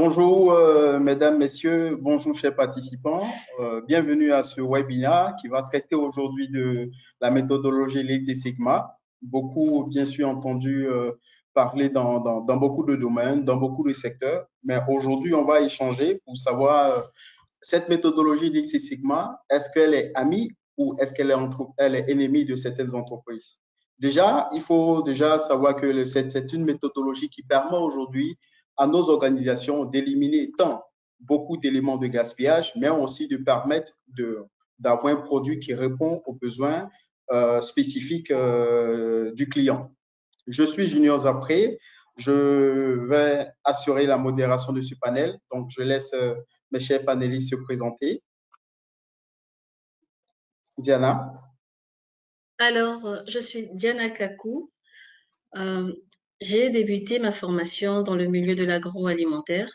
Bonjour, mesdames, messieurs, bonjour, chers participants. Bienvenue à ce webinaire qui va traiter aujourd'hui de la méthodologie Lean Six Sigma. Beaucoup, bien sûr, entendu parler dans beaucoup de domaines, dans beaucoup de secteurs, mais aujourd'hui, on va échanger pour savoir cette méthodologie Lean Six Sigma, est-ce qu'elle est amie ou est-ce qu'elle elle est ennemie de certaines entreprises? Déjà, il faut déjà savoir que c'est une méthodologie qui permet aujourd'hui à nos organisations d'éliminer tant beaucoup d'éléments de gaspillage, mais aussi de permettre d'avoir un produit qui répond aux besoins spécifiques du client. Je suis Junior Zapré. Je vais assurer la modération de ce panel. Donc, je laisse mes chers panélistes se présenter. Diana. Alors, je suis Diana Kakou. J'ai débuté ma formation dans le milieu de l'agroalimentaire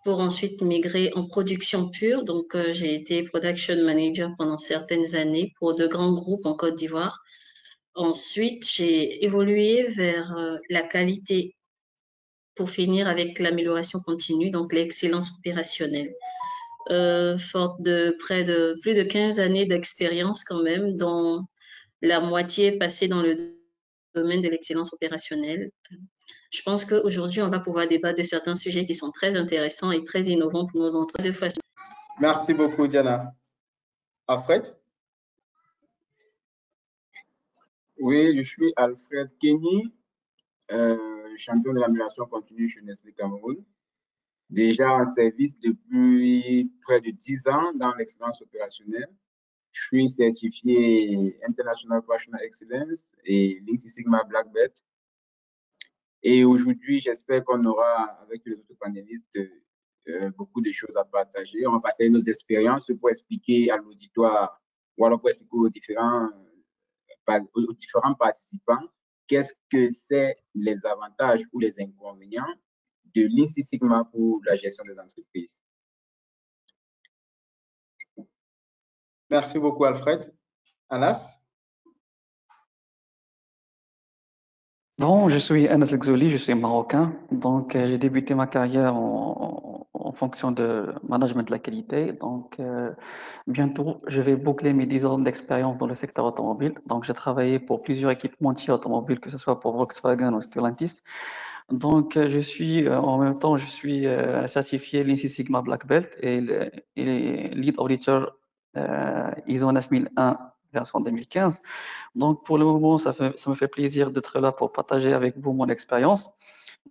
pour ensuite migrer en production pure. Donc, j'ai été production manager pendant certaines années pour de grands groupes en Côte d'Ivoire. Ensuite, j'ai évolué vers la qualité pour finir avec l'amélioration continue, donc l'excellence opérationnelle. Forte de près de plus de 15 années d'expérience quand même, dont la moitié passée dans le domaine de l'excellence opérationnelle. Je pense qu'aujourd'hui, on va pouvoir débattre de certains sujets qui sont très intéressants et très innovants pour nos entreprises. Merci beaucoup, Diana. Alfred? Oui, je suis Alfred Kenny, champion de l'amélioration continue chez Nestlé Cameroun. Déjà en service depuis près de 10 ans dans l'excellence opérationnelle. Je suis certifié International Operational Excellence et Lean Six Sigma Black Belt. Et aujourd'hui, j'espère qu'on aura, avec les autres panélistes, beaucoup de choses à partager. On va partager nos expériences pour expliquer à l'auditoire, ou alors pour expliquer aux différents participants qu'est-ce que c'est les avantages ou les inconvénients de Lean Six Sigma pour la gestion des entreprises. Merci beaucoup, Alfred. Anas? Bon, je suis Anas Exouli, je suis marocain. Donc, j'ai débuté ma carrière en fonction de management de la qualité. Donc, bientôt, je vais boucler mes 10 ans d'expérience dans le secteur automobile. Donc, j'ai travaillé pour plusieurs équipementiers automobiles, que ce soit pour Volkswagen ou Stellantis. Donc, en même temps, je suis certifié Lean Six Sigma Black Belt et lead auditor ISO 9001 version 2015. Donc, pour le moment, ça me fait plaisir d'être là pour partager avec vous mon expérience.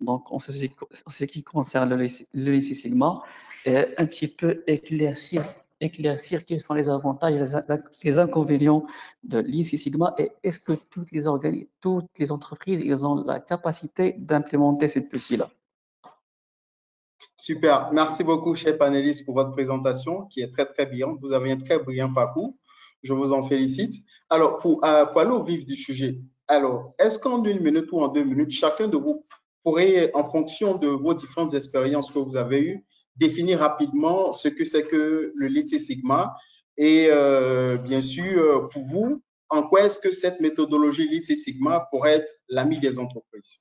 Donc, en ce qui concerne le Lean Six Sigma, et un petit peu éclaircir quels sont les avantages et les inconvénients de Lean Six Sigma et est-ce que toutes les entreprises, ils ont la capacité d'implémenter cet outil-là. Super. Merci beaucoup, chers panélistes, pour votre présentation qui est très, très brillante. Vous avez un très brillant parcours. Je vous en félicite. Alors, pour aller au vif du sujet, alors, est-ce qu'en 1 minute ou en 2 minutes, chacun de vous pourrait, en fonction de vos différentes expériences que vous avez eues, définir rapidement ce que c'est que le Lean Six Sigma et bien sûr, pour vous, en quoi est-ce que cette méthodologie Lean Six Sigma pourrait être l'ami des entreprises?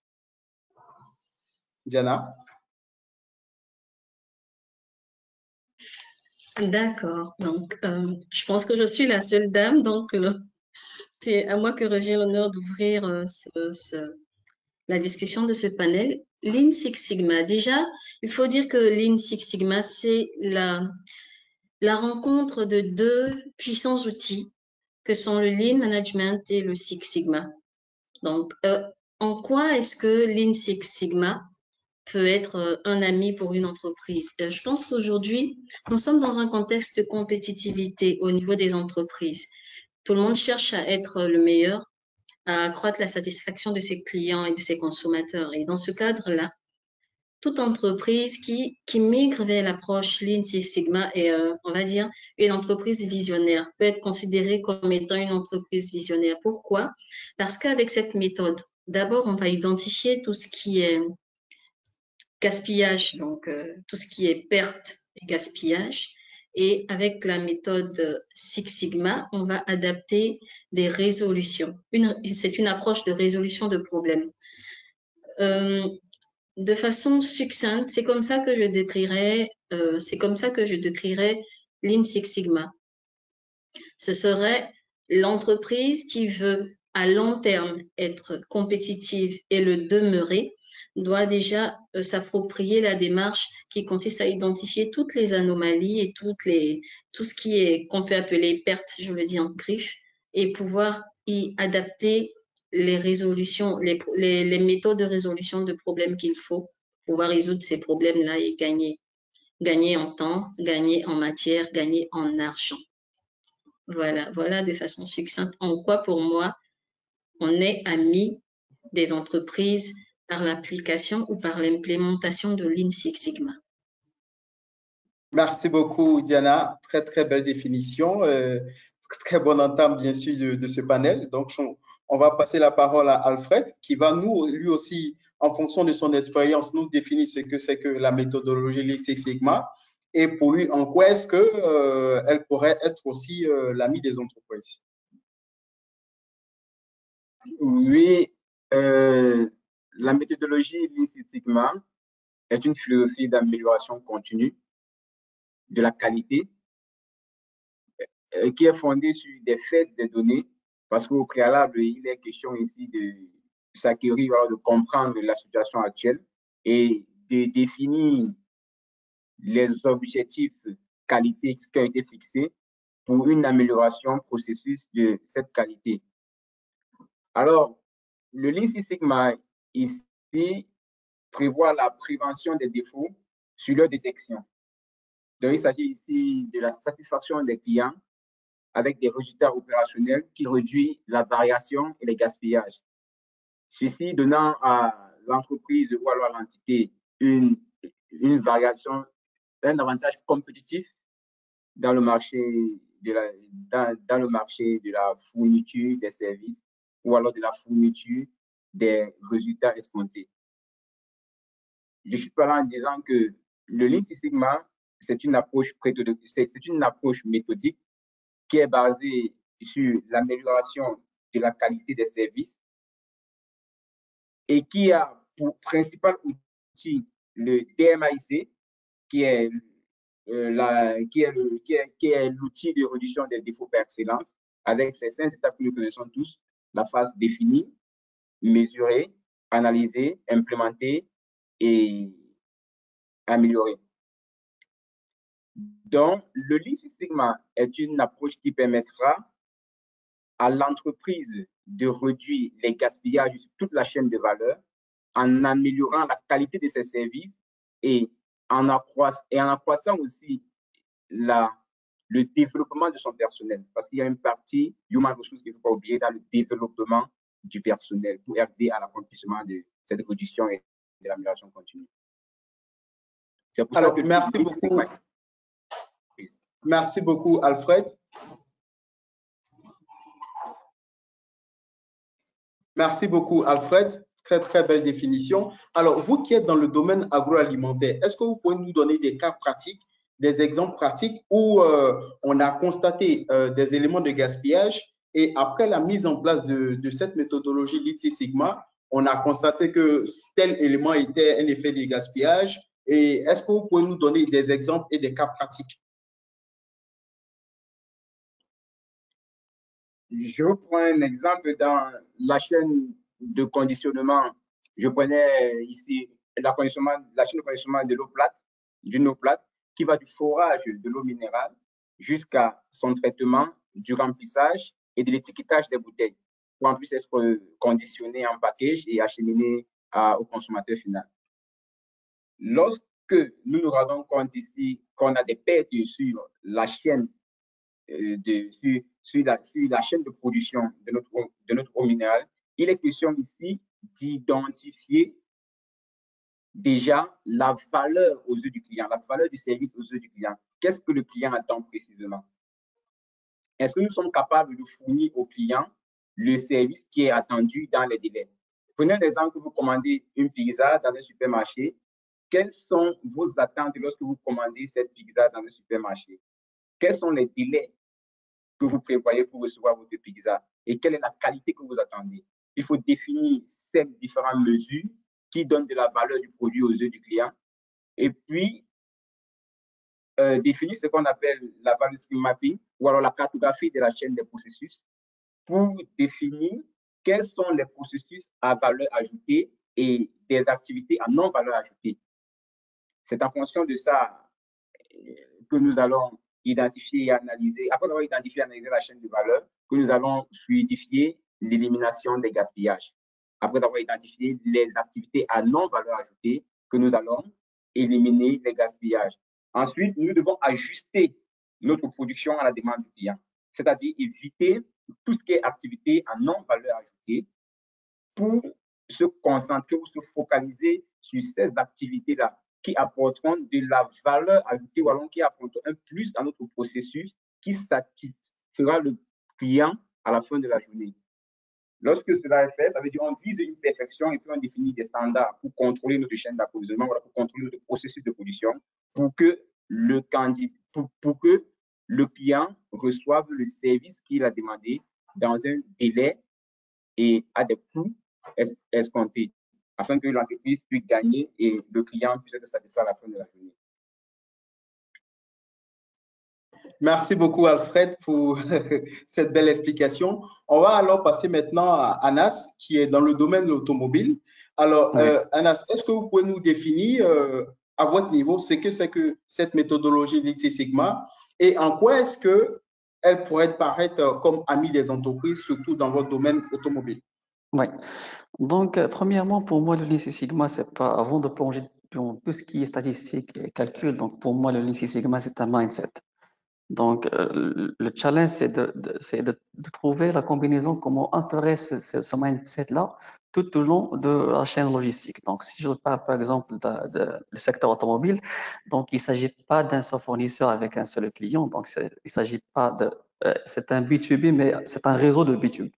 Diana? D'accord. Donc, je pense que je suis la seule dame, donc c'est à moi que revient l'honneur d'ouvrir la discussion de ce panel. Lean Six Sigma. Déjà, il faut dire que Lean Six Sigma, c'est la rencontre de deux puissants outils que sont le Lean Management et le Six Sigma. Donc, en quoi est-ce que Lean Six Sigma peut être un ami pour une entreprise? Je pense qu'aujourd'hui, nous sommes dans un contexte de compétitivité au niveau des entreprises. Tout le monde cherche à être le meilleur, à accroître la satisfaction de ses clients et de ses consommateurs. Et dans ce cadre-là, toute entreprise qui migre vers l'approche Lean Six Sigma est, on va dire, une entreprise visionnaire, peut être considérée comme étant une entreprise visionnaire. Pourquoi? Parce qu'avec cette méthode, d'abord, on va identifier tout ce qui est gaspillage, donc tout ce qui est perte et gaspillage. Et avec la méthode Six Sigma, on va adapter des résolutions. C'est une approche de résolution de problèmes. de façon succincte, c'est comme ça que je décrirais Lean Six Sigma. Ce serait l'entreprise qui veut à long terme être compétitive et le demeurer, doit déjà s'approprier la démarche qui consiste à identifier toutes les anomalies et tout ce qui est qu'on peut appeler pertes, je veux dire, en griffe, et pouvoir y adapter les résolutions, les méthodes de résolution de problèmes qu'il faut pour pouvoir résoudre ces problèmes-là et gagner en temps, gagner en matière, gagner en argent. Voilà de façon succincte en quoi pour moi on est amis des entreprises par l'application ou par l'implémentation de Lean Six Sigma. Merci beaucoup, Diana. Très, très belle définition. Très bonne entame, bien sûr, de ce panel. Donc, on va passer la parole à Alfred, qui va lui aussi, en fonction de son expérience, nous définir ce que c'est que la méthodologie Lean Six Sigma et pour lui, en quoi est-ce qu'elle pourrait être aussi l'amie des entreprises. Oui, la méthodologie Lean Six Sigma est une philosophie d'amélioration continue de la qualité qui est fondée sur des faits, des données, parce qu'au préalable, il est question ici de s'acquérir, de comprendre la situation actuelle et de définir les objectifs qualité qui ont été fixés pour une amélioration processus de cette qualité. Alors, le Lean Six Sigma ici prévoit la prévention des défauts sur leur détection. Donc, il s'agit ici de la satisfaction des clients avec des résultats opérationnels qui réduisent la variation et les gaspillages. Ceci donnant à l'entreprise ou alors à l'entité une variation, un avantage compétitif dans le marché dans le marché de la fourniture des services ou alors de la fourniture des résultats escomptés. Je suis pas là en disant que le Lean Six Sigma, c'est une approche méthodique qui est basée sur l'amélioration de la qualité des services et qui a pour principal outil le DMAIC, qui est l'outil de réduction des défauts par excellence, avec ces 5 étapes que nous connaissons tous: la phase définie, mesurer, analyser, implémenter et améliorer. Donc, le Lean Six Sigma est une approche qui permettra à l'entreprise de réduire les gaspillages sur toute la chaîne de valeur en améliorant la qualité de ses services et en accroissant aussi le développement de son personnel. Parce qu'il y a une partie human resources qu'il ne faut pas oublier dans le développement du personnel pour aider à l'accomplissement de cette réduction et de l'amélioration continue. C'est pour ça que merci beaucoup. Merci beaucoup, Alfred. Merci beaucoup, Alfred. Très, très belle définition. Alors, vous qui êtes dans le domaine agroalimentaire, est-ce que vous pouvez nous donner des cas pratiques, des exemples pratiques où on a constaté des éléments de gaspillage et après la mise en place de cette méthodologie Lean Six Sigma, on a constaté que tel élément était un effet de gaspillage. Et est-ce que vous pouvez nous donner des exemples et des cas pratiques? Je prends un exemple dans la chaîne de conditionnement. Je prenais ici la chaîne de conditionnement de l'eau plate, d'une eau plate, qui va du forage de l'eau minérale jusqu'à son traitement, du remplissage et de l'étiquetage des bouteilles pour en plus être conditionné en package et acheminé au consommateur final. Lorsque nous nous rendons compte ici qu'on a des pertes sur la chaîne sur la chaîne de production de notre eau minérale, il est question ici d'identifier déjà la valeur aux yeux du client, la valeur du service aux yeux du client. Qu'est-ce que le client attend précisément? Est-ce que nous sommes capables de fournir au client le service qui est attendu dans les délais? Prenez l'exemple que vous commandez une pizza dans un supermarché. Quelles sont vos attentes lorsque vous commandez cette pizza dans un supermarché? Quels sont les délais que vous prévoyez pour recevoir votre pizza et quelle est la qualité que vous attendez? Il faut définir ces différentes mesures qui donne de la valeur du produit aux yeux du client. Et puis, définir ce qu'on appelle la value stream mapping ou alors la cartographie de la chaîne des processus pour définir quels sont les processus à valeur ajoutée et des activités à non valeur ajoutée. C'est en fonction de ça que nous allons identifier et analyser, après avoir identifié et analysé la chaîne de valeur, que nous allons fluidifier l'élimination des gaspillages. Après avoir identifié les activités à non valeur ajoutée, que nous allons éliminer les gaspillages. Ensuite, nous devons ajuster notre production à la demande du client, c'est-à-dire éviter tout ce qui est activité à non valeur ajoutée pour se concentrer ou se focaliser sur ces activités-là qui apporteront de la valeur ajoutée ou alors qui apporteront un plus à notre processus qui satisfera le client à la fin de la journée. Lorsque cela est fait, ça veut dire qu'on vise une perfection et puis on définit des standards pour contrôler notre chaîne d'approvisionnement, pour contrôler notre processus de production, pour que le candidat, pour que le client reçoive le service qu'il a demandé dans un délai et à des coûts escomptés, afin que l'entreprise puisse gagner et le client puisse être satisfait à la fin de la journée. Merci beaucoup, Alfred, pour cette belle explication. On va alors passer maintenant à Anas, qui est dans le domaine de l'automobile. Alors, Oui. Anas, est-ce que vous pouvez nous définir à votre niveau ce que c'est que cette méthodologie Lean Six Sigma et en quoi est-ce qu'elle pourrait paraître comme amie des entreprises, surtout dans votre domaine automobile? Oui. Donc, premièrement, pour moi, le Lean Six Sigma, c'est pas, avant de plonger dans tout ce qui est statistique et calcul, donc pour moi, le Lean Six Sigma, c'est un mindset. Donc, le challenge, c'est de trouver la combinaison, comment instaurer ce mindset-là tout au long de la chaîne logistique. Donc, si je parle par exemple du secteur automobile, donc il ne s'agit pas d'un seul fournisseur avec un seul client. Donc, il ne s'agit pas c'est un B2B, mais c'est un réseau de B2B.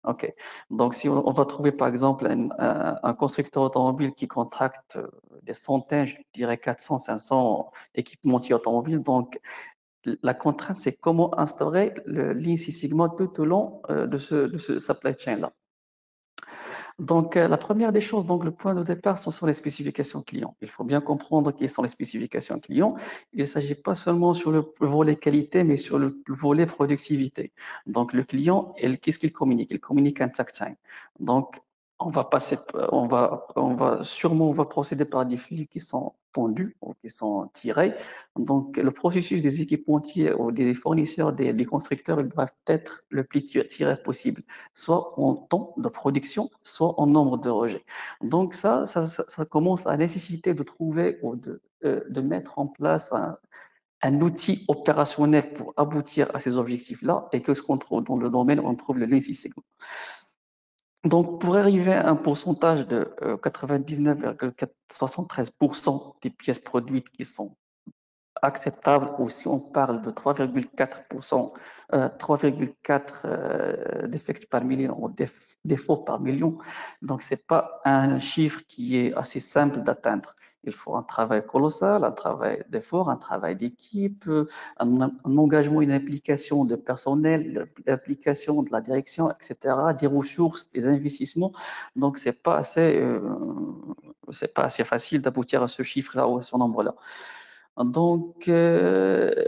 OK. Donc, si on va trouver par exemple un constructeur automobile qui contracte des centaines, je dirais 400, 500 équipementiers automobiles, donc la contrainte, c'est comment instaurer le Lean Six Sigma tout au long de ce supply chain-là. Donc, la première des choses, donc le point de départ, ce sont les spécifications clients. Il faut bien comprendre quelles sont les spécifications clients. Il ne s'agit pas seulement sur le volet qualité, mais sur le volet productivité. Donc, le client, qu'est-ce qu'il communique? Il communique un takt time. Donc, on va procéder par des flux qui sont tendus ou qui sont tirés. Donc, le processus des équipementiers ou des fournisseurs, des constructeurs, ils doivent être le plus tiré possible, soit en temps de production, soit en nombre de rejets. Donc, ça commence à nécessiter de trouver ou de mettre en place un outil opérationnel pour aboutir à ces objectifs-là et que ce qu'on trouve dans le domaine, on trouve le Lean Six Sigma. Donc, pour arriver à un pourcentage de 99,73% des pièces produites qui sont acceptables, ou si on parle de 3,4%, 3,4 défects par million ou défauts par million, donc c'est pas un chiffre qui est assez simple d'atteindre. Il faut un travail colossal, un travail d'effort, un travail d'équipe, un engagement, une implication de personnel, l'implication de la direction, etc., des ressources, des investissements. Donc c'est pas assez facile d'aboutir à ce chiffre-là ou à ce nombre-là. Donc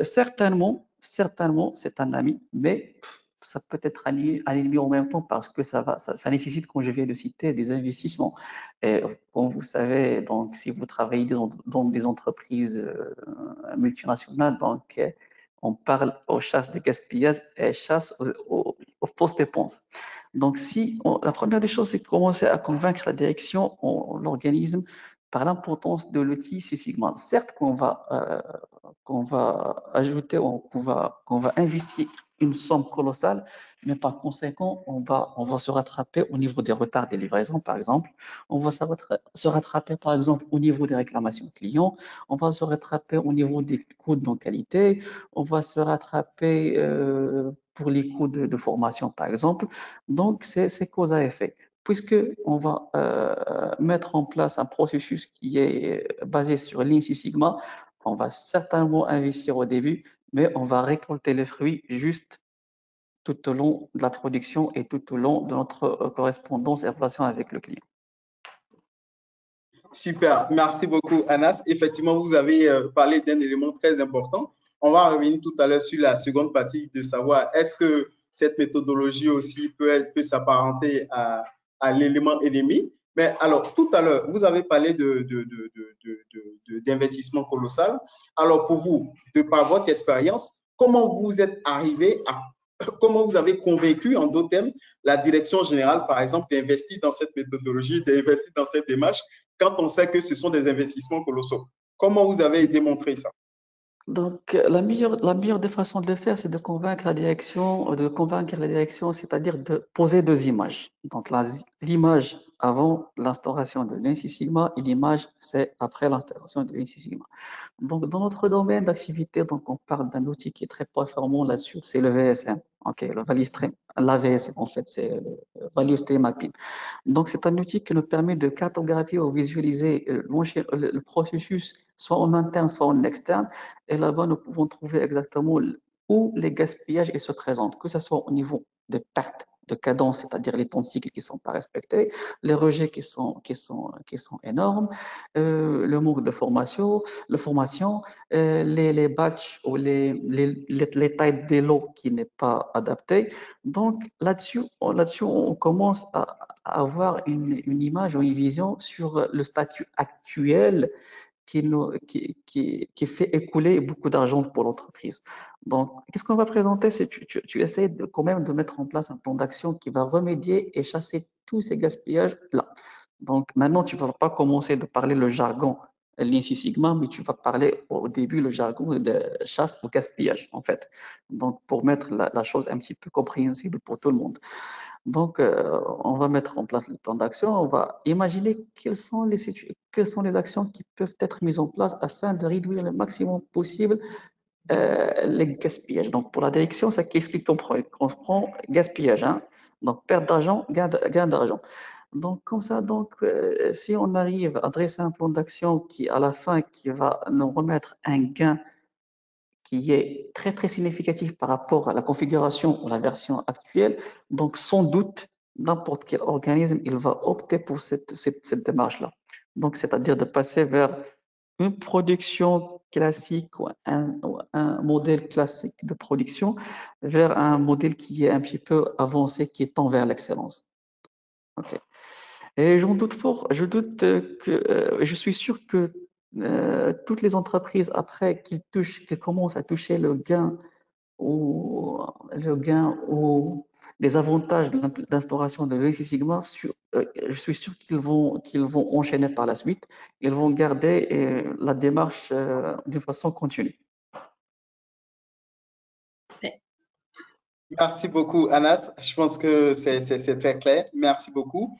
certainement, c'est un ami, mais ça peut être un ennemi en même temps parce que ça nécessite, comme je viens de citer, des investissements. Et comme vous savez, donc si vous travaillez dans des entreprises multinationales, donc on parle aux chasses de gaspillage et chasse aux fausses dépenses. Donc la première des choses, c'est de commencer à convaincre la direction, l'organisme, par l'importance de l'outil Six Sigma. Certes qu'on va ajouter, qu'on va investir une somme colossale, mais par conséquent, on va se rattraper au niveau des retards des livraisons, par exemple. On va se rattraper, par exemple, au niveau des réclamations clients. On va se rattraper au niveau des coûts de non-qualité. On va se rattraper pour les coûts de formation, par exemple. Donc, c'est cause à effet. Puisque on va mettre en place un processus qui est basé sur Lean Six Sigma, on va certainement investir au début, mais on va récolter les fruits juste tout au long de la production et tout au long de notre correspondance et relation avec le client. Super, merci beaucoup Anas. Effectivement, vous avez parlé d'un élément très important. On va revenir tout à l'heure sur la seconde partie de savoir est-ce que cette méthodologie aussi peut s'apparenter à l'élément ennemi. Mais alors, tout à l'heure, vous avez parlé d'investissement colossal. Alors, pour vous, de par votre expérience, comment vous êtes arrivé à comment vous avez convaincu, en d'autres termes, la direction générale, par exemple, d'investir dans cette méthodologie, d'investir dans cette démarche, quand on sait que ce sont des investissements colossaux? Comment vous avez démontré ça? Donc, la meilleure des façons de le faire, c'est de convaincre la direction, c'est-à-dire de poser deux images. Donc, l'image avant l'instauration de Lean Six Sigma et l'image, c'est après l'instauration de Lean Six Sigma. Donc, dans notre domaine d'activité, donc, on parle d'un outil qui est très performant là-dessus, c'est le VSM. OK, le Value Stream, l'AVSM, en fait, c'est le Value Stream Mapping. Donc, c'est un outil qui nous permet de cartographier ou visualiser le processus, soit en interne, soit en externe. Et là-bas, nous pouvons trouver exactement où les gaspillages se présentent, que ce soit au niveau des pertes de cadence, c'est-à-dire les temps de cycle qui ne sont pas respectés, les rejets qui sont énormes, le manque de formation, les batchs ou les tailles des lots qui n'est pas adaptée. Donc là-dessus, on commence à avoir une image ou une vision sur le statut actuel qui fait écouler beaucoup d'argent pour l'entreprise. Donc, qu'est-ce qu'on va présenter? C'est tu essaies quand même de mettre en place un plan d'action qui va remédier et chasser tous ces gaspillages-là. Donc, maintenant, tu ne vas pas commencer de parler le jargon Lean Six Sigma, mais tu vas parler au début le jargon de chasse au gaspillage, en fait. Donc, pour mettre la chose un petit peu compréhensible pour tout le monde. Donc, on va mettre en place le plan d'action, on va imaginer quelles sont les actions qui peuvent être mises en place afin de réduire le maximum possible les gaspillages. Donc, pour la direction, ça qu'est-ce qu'on prend gaspillage, hein? Donc, perte d'argent, gain d'argent. Donc, comme ça, si on arrive à dresser un plan d'action qui, à la fin, qui va nous remettre un gain qui est très très significatif par rapport à la configuration ou la version actuelle. Donc, sans doute, n'importe quel organisme, il va opter pour cette démarche-là. Donc, c'est-à-dire de passer vers une production classique ou un modèle classique de production vers un modèle qui est un petit peu avancé, qui est tend vers l'excellence. Ok. Et je suis sûr que toutes les entreprises, après qu'ils commencent à toucher ou les avantages de l'instauration de Lean Six Sigma, je suis sûr qu'ils vont enchaîner par la suite. Ils vont garder la démarche d'une façon continue. Merci beaucoup, Anas. Je pense que c'est très clair. Merci beaucoup.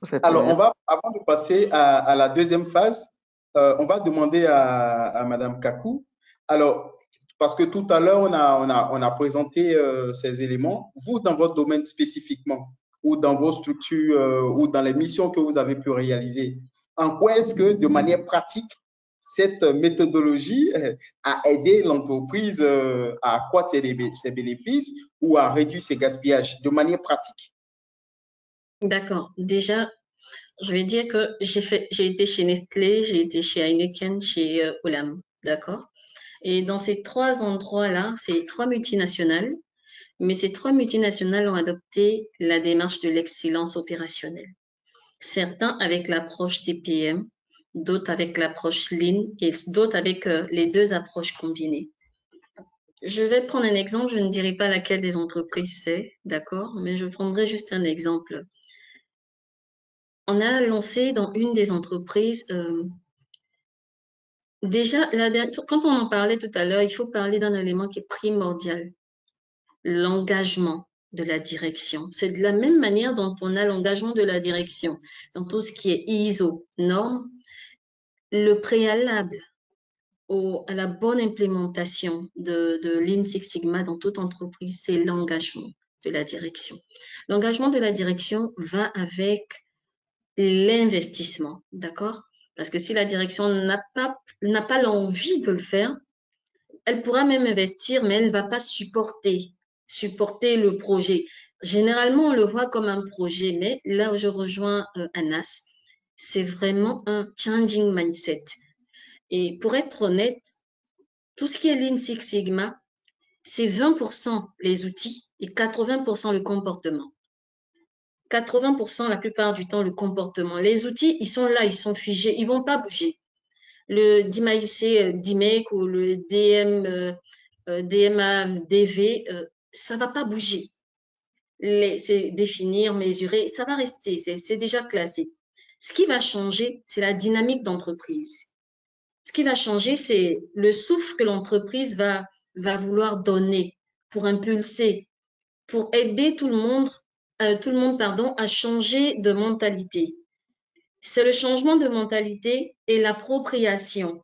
Ça fait Alors, plaisir. avant de passer à la deuxième phase, on va demander à Madame Kakou. Alors, parce que tout à l'heure, on a présenté ces éléments. Vous, dans votre domaine spécifiquement, ou dans vos structures, ou dans les missions que vous avez pu réaliser, en quoi est-ce que, de manière pratique, cette méthodologie a aidé l'entreprise à accroître ses bénéfices ou à réduire ses gaspillages de manière pratique? D'accord. Déjà, je vais dire que j'ai été chez Nestlé, j'ai été chez Heineken, chez Olam. D'accord? Et dans ces trois endroits-là, c'est trois multinationales, mais ces trois multinationales ont adopté la démarche de l'excellence opérationnelle. Certains avec l'approche TPM, d'autres avec l'approche Lean et d'autres avec les deux approches combinées. Je vais prendre un exemple, je ne dirai pas laquelle des entreprises c'est, d'accord, mais je prendrai juste un exemple. On a lancé dans une des entreprises, déjà, quand on en parlait tout à l'heure, il faut parler d'un élément qui est primordial, l'engagement de la direction. C'est de la même manière dont on a l'engagement de la direction dans tout ce qui est ISO, normes. Le préalable à la bonne implémentation de Lean Six Sigma dans toute entreprise, c'est l'engagement de la direction. L'engagement de la direction va avec l'investissement, d'accord? Parce que si la direction n'a pas l'envie de le faire, elle pourra même investir, mais elle ne va pas supporter le projet. Généralement, on le voit comme un projet, mais là où je rejoins Anas, c'est vraiment un changing mindset. Et pour être honnête, tout ce qui est Lean Six Sigma, c'est 20% les outils et 80% le comportement. 80% la plupart du temps le comportement. Les outils, ils sont là, ils sont figés, ils ne vont pas bouger. Le DMAIC ou le DMADV, ça ne va pas bouger. C'est définir, mesurer, ça va rester, c'est déjà classé. Ce qui va changer, c'est la dynamique d'entreprise. Ce qui va changer, c'est le souffle que l'entreprise va vouloir donner pour impulser, pour aider tout le monde à changer de mentalité. C'est le changement de mentalité et l'appropriation.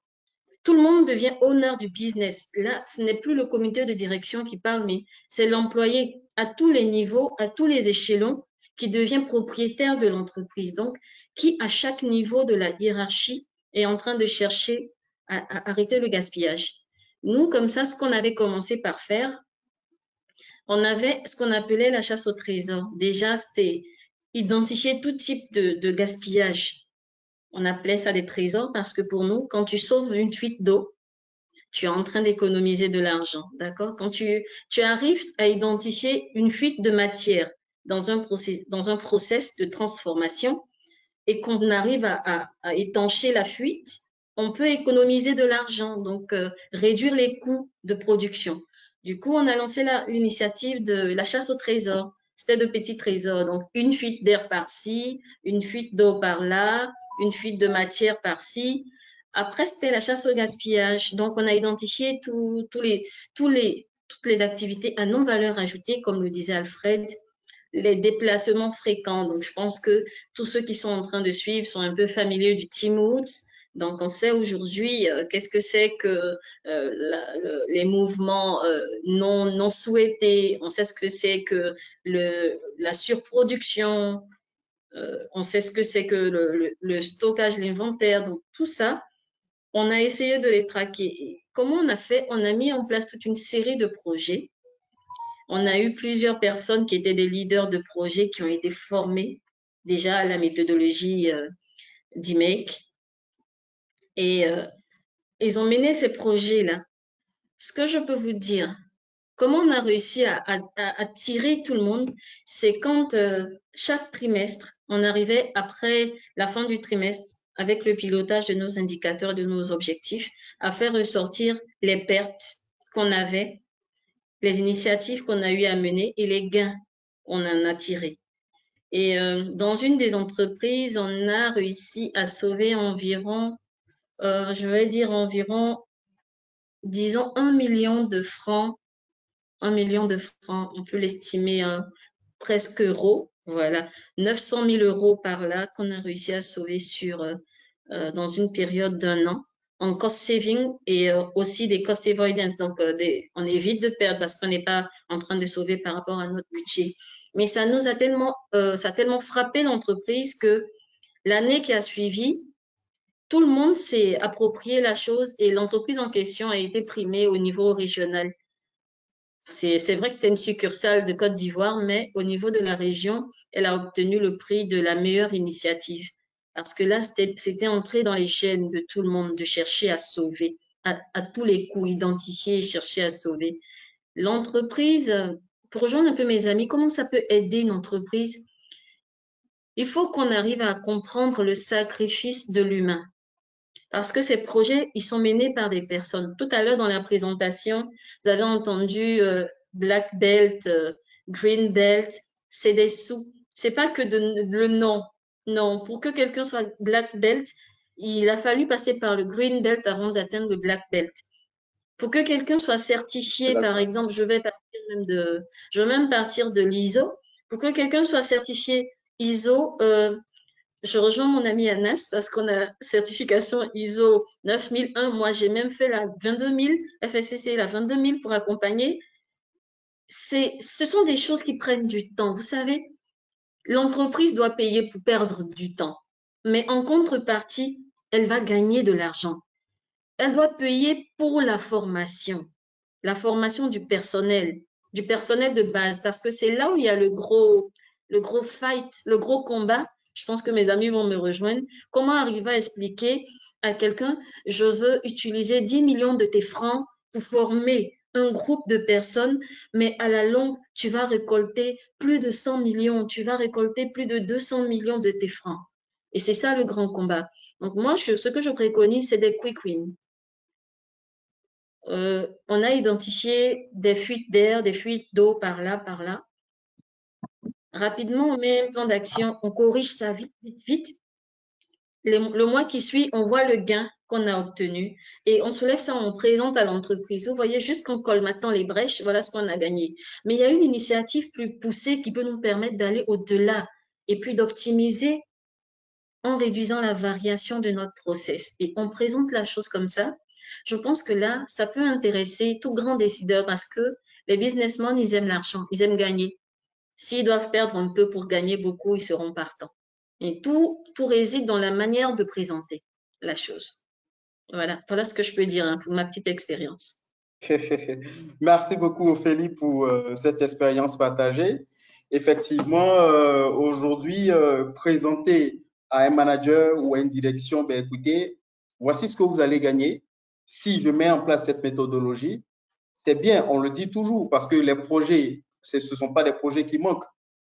Tout le monde devient honneur du business. Là, ce n'est plus le comité de direction qui parle, mais c'est l'employé à tous les niveaux, à tous les échelons, qui devient propriétaire de l'entreprise. Donc, qui, à chaque niveau de la hiérarchie, est en train de chercher à arrêter le gaspillage. Nous, comme ça, ce qu'on avait commencé par faire, on avait ce qu'on appelait la chasse au trésor. Déjà, c'était identifier tout type de gaspillage. On appelait ça des trésors parce que pour nous, quand tu sauves une fuite d'eau, tu es en train d'économiser de l'argent, d'accord? Quand tu arrives à identifier une fuite de matière dans un process de transformation et qu'on arrive à étancher la fuite, on peut économiser de l'argent, donc réduire les coûts de production. Du coup, on a lancé l'initiative de la chasse au trésor. C'était de petits trésors, donc une fuite d'air par-ci, une fuite d'eau par-là, une fuite de matière par-ci. Après, c'était la chasse au gaspillage. Donc, on a identifié toutes les activités à non-valeur ajoutée, comme le disait Alfred, les déplacements fréquents. Donc, je pense que tous ceux qui sont en train de suivre sont un peu familiers du Team Woods. Donc, on sait aujourd'hui qu'est-ce que c'est que les mouvements non souhaités. On sait ce que c'est que la surproduction. On sait ce que c'est que le stockage, l'inventaire. Donc, tout ça, on a essayé de les traquer. Comment on a fait? On a mis en place toute une série de projets. On a eu plusieurs personnes qui étaient des leaders de projets qui ont été formés déjà à la méthodologie d'IMAKE. Et ils ont mené ces projets-là. Ce que je peux vous dire, comment on a réussi à tirer tout le monde, c'est quand chaque trimestre, on arrivait après la fin du trimestre avec le pilotage de nos indicateurs, de nos objectifs, à faire ressortir les pertes qu'on avait, les initiatives qu'on a eu à mener et les gains qu'on en a tirés. Et dans une des entreprises, on a réussi à sauver environ, je vais dire environ, disons, 1 million de francs. 1 million de francs, on peut l'estimer presque euros. Voilà, 900 000 euros par là qu'on a réussi à sauver dans une période d'1 an en cost saving et aussi des cost avoidance. Donc, on évite de perdre parce qu'on n'est pas en train de sauver par rapport à notre budget. Mais ça nous a tellement, ça a tellement frappé l'entreprise que l'année qui a suivi, tout le monde s'est approprié la chose et l'entreprise en question a été primée au niveau régional. C'est vrai que c'était une succursale de Côte d'Ivoire, mais au niveau de la région, elle a obtenu le prix de la meilleure initiative. Parce que là, c'était entré dans les gènes de tout le monde de chercher à sauver, à tous les coups, identifier et chercher à sauver. L'entreprise, pour rejoindre un peu mes amis, comment ça peut aider une entreprise? Il faut qu'on arrive à comprendre le sacrifice de l'humain. Parce que ces projets, ils sont menés par des personnes. Tout à l'heure, dans la présentation, vous avez entendu Black Belt, Green Belt, c'est des sous. C'est pas que le nom. Non, pour que quelqu'un soit Black Belt, il a fallu passer par le Green Belt avant d'atteindre le Black Belt. Pour que quelqu'un soit certifié, par exemple, je vais même partir de l'ISO. Pour que quelqu'un soit certifié ISO, je rejoins mon ami Anas parce qu'on a certification ISO 9001. Moi, j'ai même fait la 22000, FSCC, la 22000 pour accompagner. Ce sont des choses qui prennent du temps. Vous savez, l'entreprise doit payer pour perdre du temps. Mais en contrepartie, elle va gagner de l'argent. Elle doit payer pour la formation du personnel de base, parce que c'est là où il y a le gros fight, le gros combat. Je pense que mes amis vont me rejoindre. Comment arriver à expliquer à quelqu'un, je veux utiliser 10 millions de tes francs pour former un groupe de personnes, mais à la longue, tu vas récolter plus de 100 millions, tu vas récolter plus de 200 millions de tes francs. Et c'est ça le grand combat. Donc moi, ce que je préconise, c'est des quick wins. On a identifié des fuites d'air, des fuites d'eau par là, par là. Rapidement, on met un plan d'action, on corrige ça vite, vite, vite. Le mois qui suit, on voit le gain qu'on a obtenu et on soulève ça, on présente à l'entreprise. Vous voyez, juste qu'en colmatant les brèches, voilà ce qu'on a gagné. Mais il y a une initiative plus poussée qui peut nous permettre d'aller au-delà et puis d'optimiser en réduisant la variation de notre process. Et on présente la chose comme ça. Je pense que là, ça peut intéresser tout grand décideur parce que les businessmen, ils aiment l'argent, ils aiment gagner. S'ils doivent perdre un peu pour gagner beaucoup, ils seront partants. Et tout réside dans la manière de présenter la chose. Voilà ce que je peux dire pour ma petite expérience. Merci beaucoup, Ophélie, pour cette expérience partagée. Effectivement, aujourd'hui, présenter à un manager ou à une direction, ben, écoutez, voici ce que vous allez gagner si je mets en place cette méthodologie. C'est bien, on le dit toujours, parce que les projets, ce ne sont pas des projets qui manquent.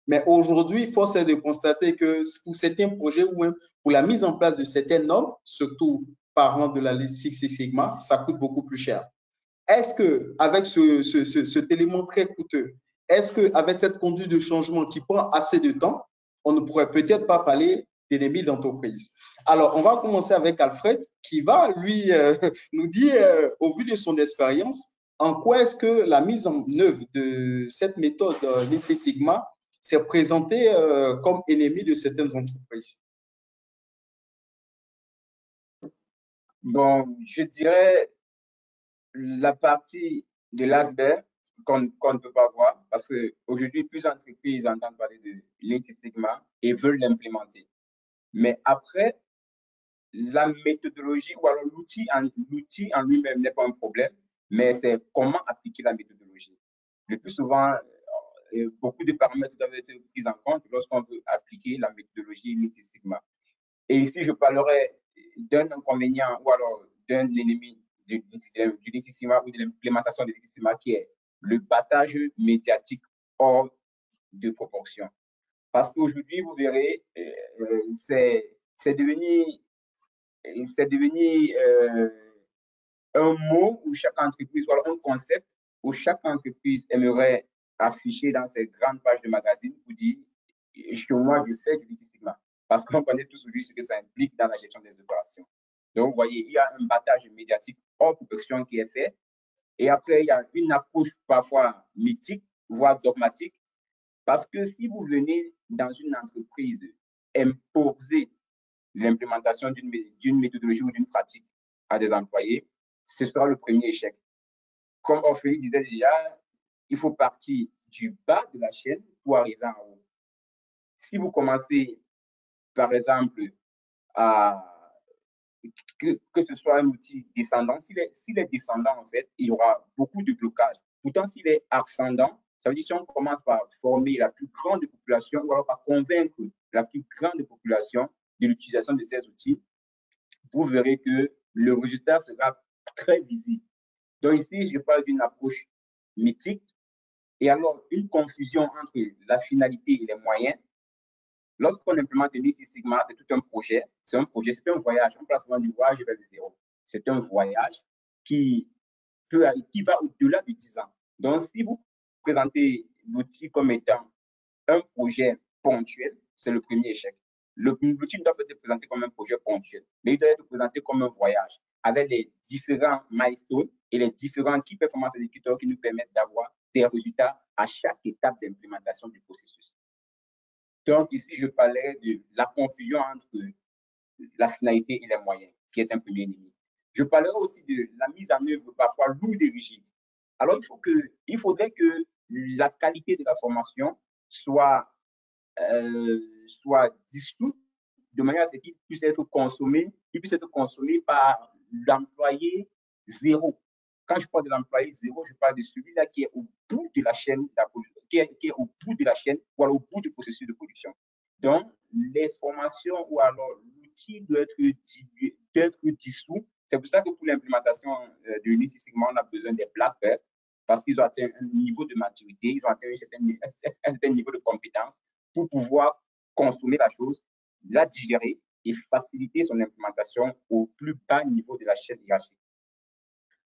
Mais aujourd'hui, force est de constater que pour certains projets ou même pour la mise en place de certaines normes, surtout parlant de la Six Sigma, ça coûte beaucoup plus cher. Est-ce qu'avec cet élément très coûteux, est-ce qu'avec cette conduite de changement qui prend assez de temps, on ne pourrait peut-être pas parler d'ennemis d'entreprise? Alors, on va commencer avec Alfred qui va, lui, nous dire, au vu de son expérience, en quoi est-ce que la mise en œuvre de cette méthode Lean Six Sigma s'est présentée comme ennemi de certaines entreprises? Bon, je dirais la partie de l'iceberg qu'on ne peut pas voir parce qu'aujourd'hui, plusieurs entreprises entendent parler de Lean Six Sigma et veulent l'implémenter. Mais après, la méthodologie ou alors l'outil en lui-même n'est pas un problème, mais c'est comment appliquer la méthodologie. Le plus souvent, beaucoup de paramètres doivent être pris en compte lorsqu'on veut appliquer la méthodologie Lean Six Sigma. Et ici, je parlerai d'un inconvénient ou alors d'un ennemi du Lean Six Sigma ou de l'implémentation du Lean Six Sigma qui est le battage médiatique hors de proportion. Parce qu'aujourd'hui, vous verrez, c'est devenu un mot où chaque entreprise, ou alors un concept où chaque entreprise aimerait afficher dans ses grandes pages de magazine pour dire chez moi, je fais du Lean Six Sigma. Parce qu'on connaît tous aujourd'hui ce que ça implique dans la gestion des opérations. Donc, vous voyez, il y a un battage médiatique hors proportion qui est fait. Et après, il y a une approche parfois mythique, voire dogmatique. Parce que si vous venez dans une entreprise imposer l'implémentation d'une méthodologie ou d'une pratique à des employés, ce sera le premier échec. Comme Ophélie disait déjà, il faut partir du bas de la chaîne pour arriver en haut. Si vous commencez, par exemple, à que ce soit un outil descendant, s'il est descendant, en fait, il y aura beaucoup de blocages. Pourtant, s'il est ascendant, ça veut dire si on commence par former la plus grande population ou alors par convaincre la plus grande population de l'utilisation de ces outils, vous verrez que le résultat sera très visible. Donc ici, je parle d'une approche mythique et alors une confusion entre la finalité et les moyens. Lorsqu'on implémente Lean Six Sigma, c'est tout un projet, c'est un voyage. On parle souvent du voyage vers le zéro. C'est un voyage qui va au-delà de 10 ans. Donc, si vous présentez l'outil comme étant un projet ponctuel, c'est le premier échec. L'outil ne doit pas être présenté comme un projet ponctuel, mais il doit être présenté comme un voyage avec les différents milestones et les différents key performance indicateurs qui nous permettent d'avoir des résultats à chaque étape d'implémentation du processus. Donc ici, je parlais de la confusion entre la finalité et les moyens, qui est un premier ennemi. Je parlerai aussi de la mise en œuvre parfois lourde et rigide. Alors, il faudrait que la qualité de la formation soit dissoute de manière à ce qu'il puisse être consommé par l'employé zéro. Quand je parle de l'employé zéro, je parle de celui-là qui est au bout de la chaîne, qui est au bout de la chaîne ou au bout du processus de production. Donc, l'information ou alors l'outil doit être dissous. C'est pour ça que pour l'implémentation de Lean Six Sigma, on a besoin des Black Belt parce qu'ils ont atteint un niveau de maturité, ils ont atteint un certain niveau de compétence pour pouvoir consommer la chose, la digérer et faciliter son implémentation au plus bas niveau de la chaîne hiérarchique.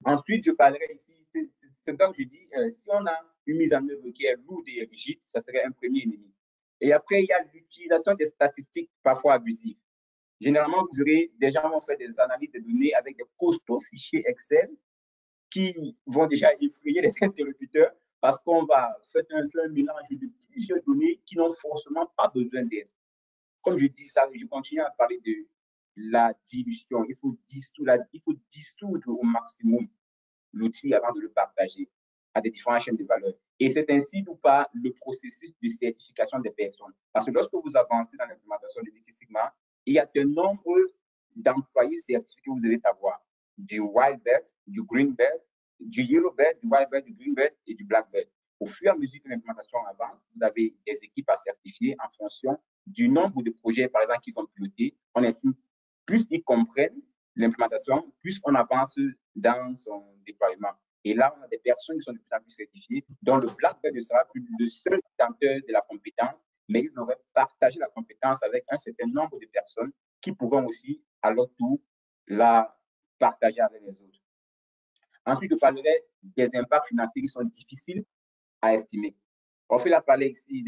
Ensuite, je parlerai ici, c'est donc je dis, si on a une mise en œuvre qui est lourde et rigide, ça serait un premier ennemi. Et après, il y a l'utilisation des statistiques parfois abusives. Généralement, vous aurez des gens qui vont faire des analyses de données avec des costauds fichiers Excel qui vont déjà effrayer les interlocuteurs parce qu'on va faire un mélange de plusieurs données qui n'ont forcément pas besoin d'aide. Comme je dis ça, je continue à parler de la dilution. Il faut dissoudre au maximum l'outil avant de le partager à des différentes chaînes de valeur. Et c'est ainsi ou pas le processus de certification des personnes. Parce que lorsque vous avancez dans l'implémentation de Six Sigma, il y a de nombreux d'employés certifiés que vous allez avoir. Du white belt, du green belt, du yellow belt, du white belt, du green belt et du black belt. Au fur et à mesure que l'implémentation avance, vous avez des équipes à certifier en fonction du nombre de projets, par exemple, qu'ils ont pilotés. On estime plus ils comprennent l'implémentation, plus on avance dans son déploiement. Et là, on a des personnes qui sont de plus en plus certifiées, dont le Black Belt ne sera plus le seul détenteur de la compétence, mais il devrait partager la compétence avec un certain nombre de personnes qui pourront aussi, à leur tour, la partager avec les autres. Ensuite, je parlerai des impacts financiers qui sont difficiles à estimer. On fait la parler ici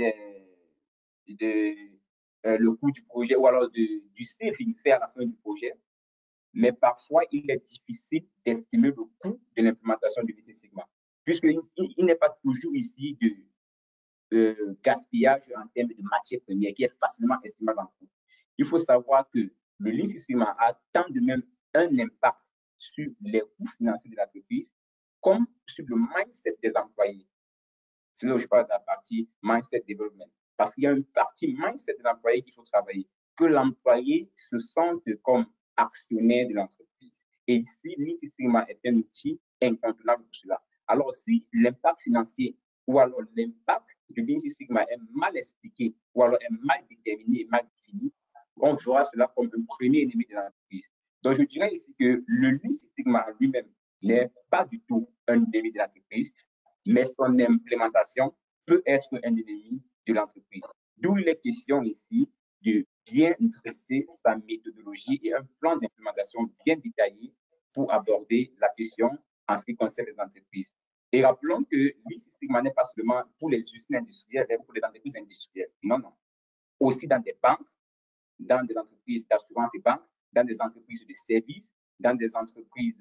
le coût du projet ou alors du saving fait à la fin du projet. Mais parfois, il est difficile d'estimer le coût de l'implémentation du Six Sigma, puisqu'il n'est pas toujours ici de gaspillage en termes de matières premières qui est facilement estimable en coût. Il faut savoir que le Lean Six Sigma a tant de même un impact sur les coûts financiers de l'entreprise comme sur le mindset des employés. C'est là où je parle de la partie mindset development. Parce qu'il y a une partie mindset de l'employé qu'il faut travailler, que l'employé se sente comme actionnaire de l'entreprise. Et ici, Lean Six Sigma est un outil incontournable pour cela. Alors, si l'impact financier ou alors l'impact du Lean Six Sigma est mal expliqué ou alors est mal déterminé, mal défini, on verra cela comme un premier ennemi de l'entreprise. Donc, je dirais ici que le Lean Six Sigma lui-même n'est pas du tout un ennemi de l'entreprise, mais son implémentation peut être un ennemi de l'entreprise. D'où les questions ici de bien dresser sa méthodologie et un plan d'implémentation bien détaillé pour aborder la question en ce qui concerne les entreprises. Et rappelons que Lean Six Sigma n'est pas seulement pour les usines industrielles et pour les entreprises industrielles. Non, non. Aussi dans des banques, dans des entreprises d'assurance et banques, dans des entreprises de services, dans des entreprises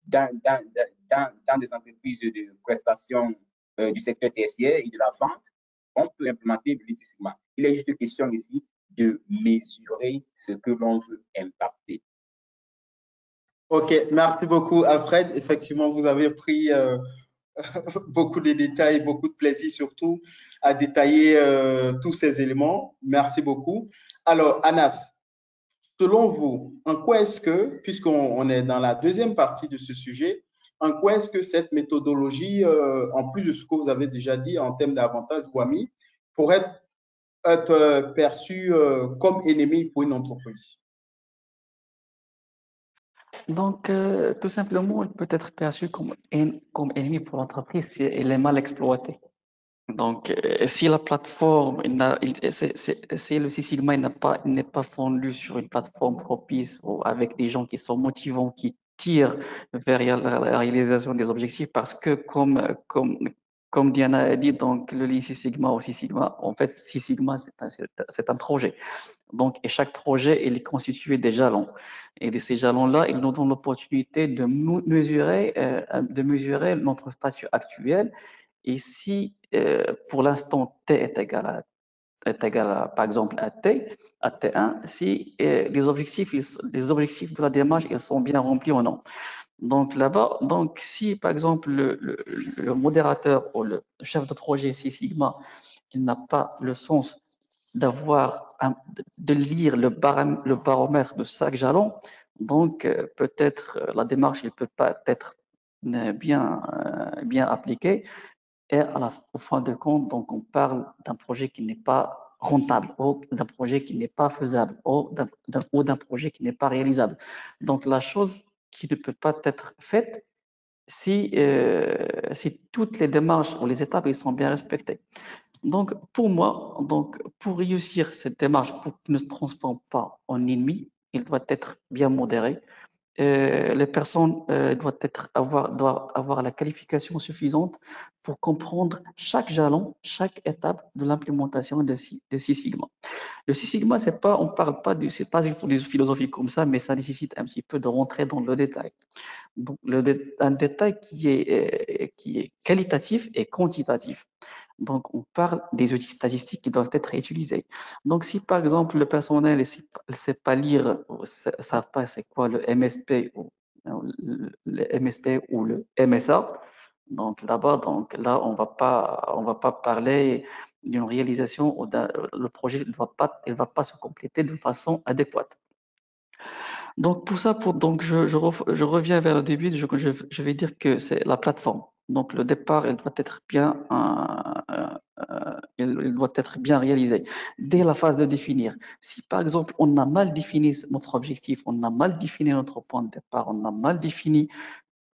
dans des entreprises de prestations du secteur tertiaire et de la vente, on peut implémenter le Lean Six Sigma. Il est juste question ici de mesurer ce que l'on veut impacter. OK, merci beaucoup, Alfred. Effectivement, vous avez pris beaucoup de détails, beaucoup de plaisir surtout à détailler tous ces éléments. Merci beaucoup. Alors, Anas, selon vous, en quoi est-ce que, puisqu'on est dans la deuxième partie de ce sujet, en quoi est-ce que cette méthodologie, en plus de ce que vous avez déjà dit en termes d'avantages ou amis, pourrait être perçue comme ennemi pour une entreprise? Donc, tout simplement, elle peut être perçue comme ennemi pour l'entreprise si elle est mal exploitée. Donc, si la plateforme, si le Six Sigma n'est pas fondu sur une plateforme propice ou avec des gens qui sont motivants, qui tirent vers la réalisation des objectifs, parce que comme Diana a dit, donc le Lean Six Sigma ou Six Sigma, en fait, Six Sigma, c'est un projet. Donc, et chaque projet, il est constitué des jalons. Et de ces jalons-là, ils nous donnent l'opportunité de mesurer notre statut actuel. Et si pour l'instant T est égal à, par exemple, à T1, si les objectifs de la démarche, ils sont bien remplis ou non. Donc là-bas, donc si par exemple le modérateur ou le chef de projet Six Sigma, il n'a pas le sens de lire le baromètre de chaque jalon, donc peut-être la démarche ne peut pas être bien appliquée. Et au fin de compte, donc on parle d'un projet qui n'est pas rentable, ou d'un projet qui n'est pas faisable, ou d'un projet qui n'est pas réalisable. Donc la chose qui ne peut pas être faite si toutes les démarches ou les étapes ils sont bien respectées. Donc, pour moi, pour réussir cette démarche, pour qu'il ne se transforme pas en ennemi, il doit être bien modéré. Les personnes doivent avoir la qualification suffisante pour comprendre chaque jalon, chaque étape de l'implémentation de Six Sigma. Le Six Sigma, on parle pas c'est pas une philosophie comme ça, mais ça nécessite un petit peu de rentrer dans le détail. Donc, un détail qui est qualitatif et quantitatif. Donc, on parle des outils statistiques qui doivent être utilisés. Donc, si par exemple le personnel ne sait pas lire, ou ne savent pas c'est quoi le MSP ou le MSA, donc là-bas, là, on va pas parler d'une réalisation ou le projet ne va pas se compléter de façon adéquate. Donc pour ça, je reviens vers le début, je vais dire que c'est la plateforme. Donc le départ, il doit être il doit être bien réalisé dès la phase de définir. Si par exemple on a mal défini notre objectif, on a mal défini notre point de départ, on a mal défini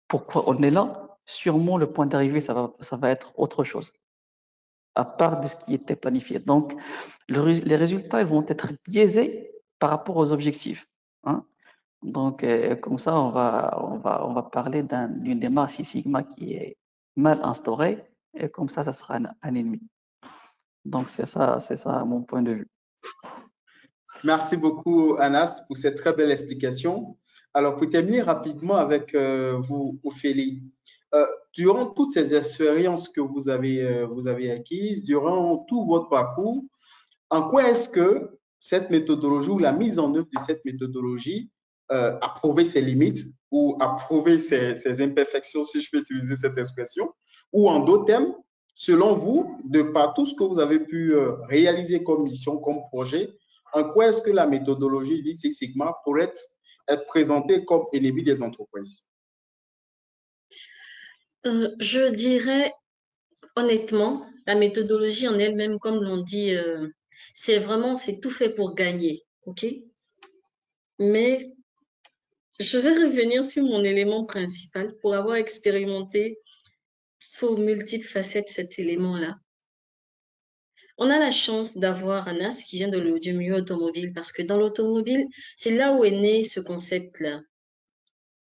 pourquoi on est là, sûrement le point d'arrivée, ça va être autre chose, à part de ce qui était planifié. Donc les résultats ils vont être biaisés par rapport aux objectifs. Hein. Donc, comme ça, on va parler d'une démarche Six Sigma qui est mal instaurée, et comme ça sera un ennemi. Donc, c'est ça mon point de vue. Merci beaucoup, Anas, pour cette très belle explication. Alors, pour terminer rapidement avec vous, Ophélie, durant toutes ces expériences que vous avez acquises, durant tout votre parcours, en quoi est-ce que cette méthodologie ou la mise en œuvre de cette méthodologie a prouvé ses limites ou a prouvé ses imperfections, si je peux utiliser cette expression, ou en d'autres termes, selon vous, de par tout ce que vous avez pu réaliser comme mission, comme projet, en quoi est-ce que la méthodologie Lean Six Sigma pourrait être présentée comme ennemi des entreprises? Je dirais honnêtement, la méthodologie en elle-même, comme l'on dit, c'est tout fait pour gagner, ok? Mais je vais revenir sur mon élément principal pour avoir expérimenté sous multiples facettes cet élément-là. On a la chance d'avoir Anas qui vient du milieu automobile parce que dans l'automobile, c'est là où est né ce concept-là.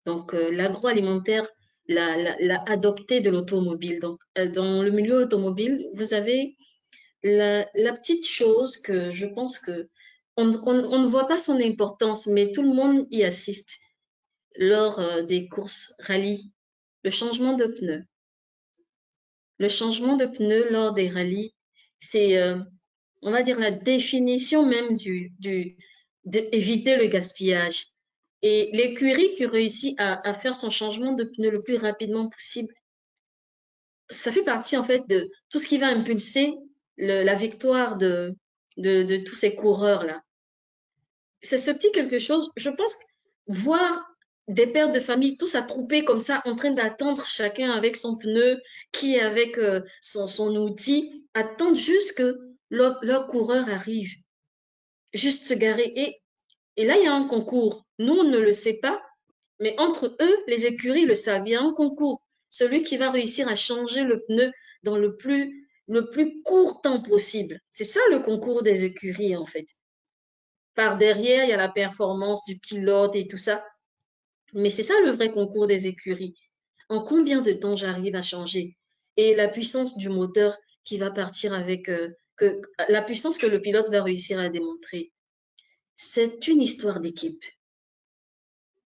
Donc, l'agroalimentaire l'a adopté de l'automobile. Donc, dans le milieu automobile, vous avez la petite chose que je pense que on ne voit pas son importance, mais tout le monde y assiste lors des courses rallye, le changement de pneus. Le changement de pneus lors des rallyes, c'est, on va dire, la définition même d'éviter le gaspillage. Et l'écurie qui réussit à faire son changement de pneus le plus rapidement possible, ça fait partie en fait de tout ce qui va impulser la victoire de tous ces coureurs-là. C'est ce petit quelque chose, je pense, voir des pères de famille tous attroupés comme ça, en train d'attendre chacun avec son pneu, qui avec son outil, attendre juste que leur coureur arrive, juste se garer. Et là, il y a un concours. Nous, on ne le sait pas, mais entre eux, les écuries le savent. Il y a un concours. Celui qui va réussir à changer le pneu dans le plus court temps possible. C'est ça le concours des écuries, en fait. Par derrière, il y a la performance du pilote et tout ça. Mais c'est ça le vrai concours des écuries. En combien de temps j'arrive à changer? Et la puissance du moteur qui va partir avec... la puissance que le pilote va réussir à démontrer. C'est une histoire d'équipe.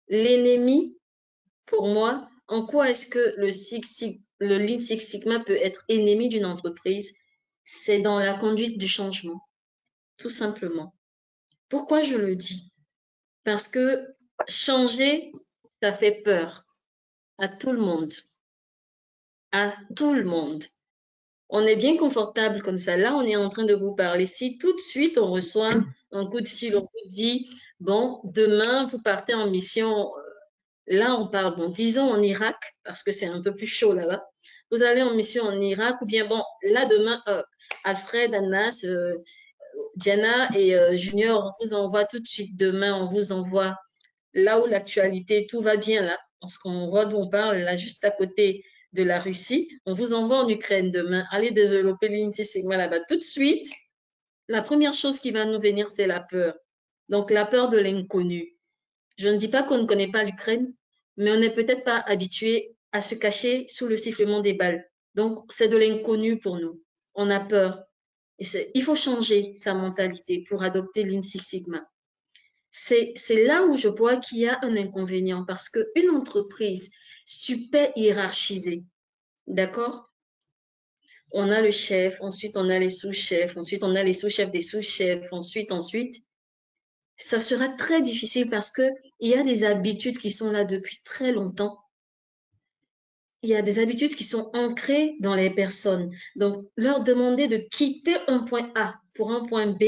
L'ennemi, pour moi, en quoi est-ce que le Lean Six Sigma peut être ennemi d'une entreprise? C'est dans la conduite du changement, tout simplement. Pourquoi je le dis? Parce que changer, ça fait peur à tout le monde. À tout le monde. On est bien confortable comme ça. Là, on est en train de vous parler. Si tout de suite, on reçoit un coup de fil, on vous dit, bon, demain, vous partez en mission. Là, on parle, bon, disons en Irak, parce que c'est un peu plus chaud là-bas. vous allez en mission en Irak, ou bien, bon, là, demain, Alfred, Anas, Diana et Junior, on vous envoie tout de suite demain, on vous envoie là où l'actualité, tout va bien là, parce qu'on parle là, juste à côté de la Russie, on vous envoie en Ukraine demain, allez développer l'unité Sigma là-bas tout de suite. La première chose qui va nous venir, c'est la peur. Donc, la peur de l'inconnu. Je ne dis pas qu'on ne connaît pas l'Ukraine, mais on n'est peut-être pas habitué à se cacher sous le sifflement des balles. Donc, c'est de l'inconnu pour nous. On a peur. Et il faut changer sa mentalité pour adopter Lean Six Sigma. C'est là où je vois qu'il y a un inconvénient parce qu'une entreprise super hiérarchisée, d'accord? On a le chef, ensuite on a les sous-chefs, ensuite on a les sous-chefs des sous-chefs, ensuite, ça sera très difficile parce qu'il y a des habitudes qui sont là depuis très longtemps. Il y a des habitudes qui sont ancrées dans les personnes. Donc, leur demander de quitter un point A pour un point B,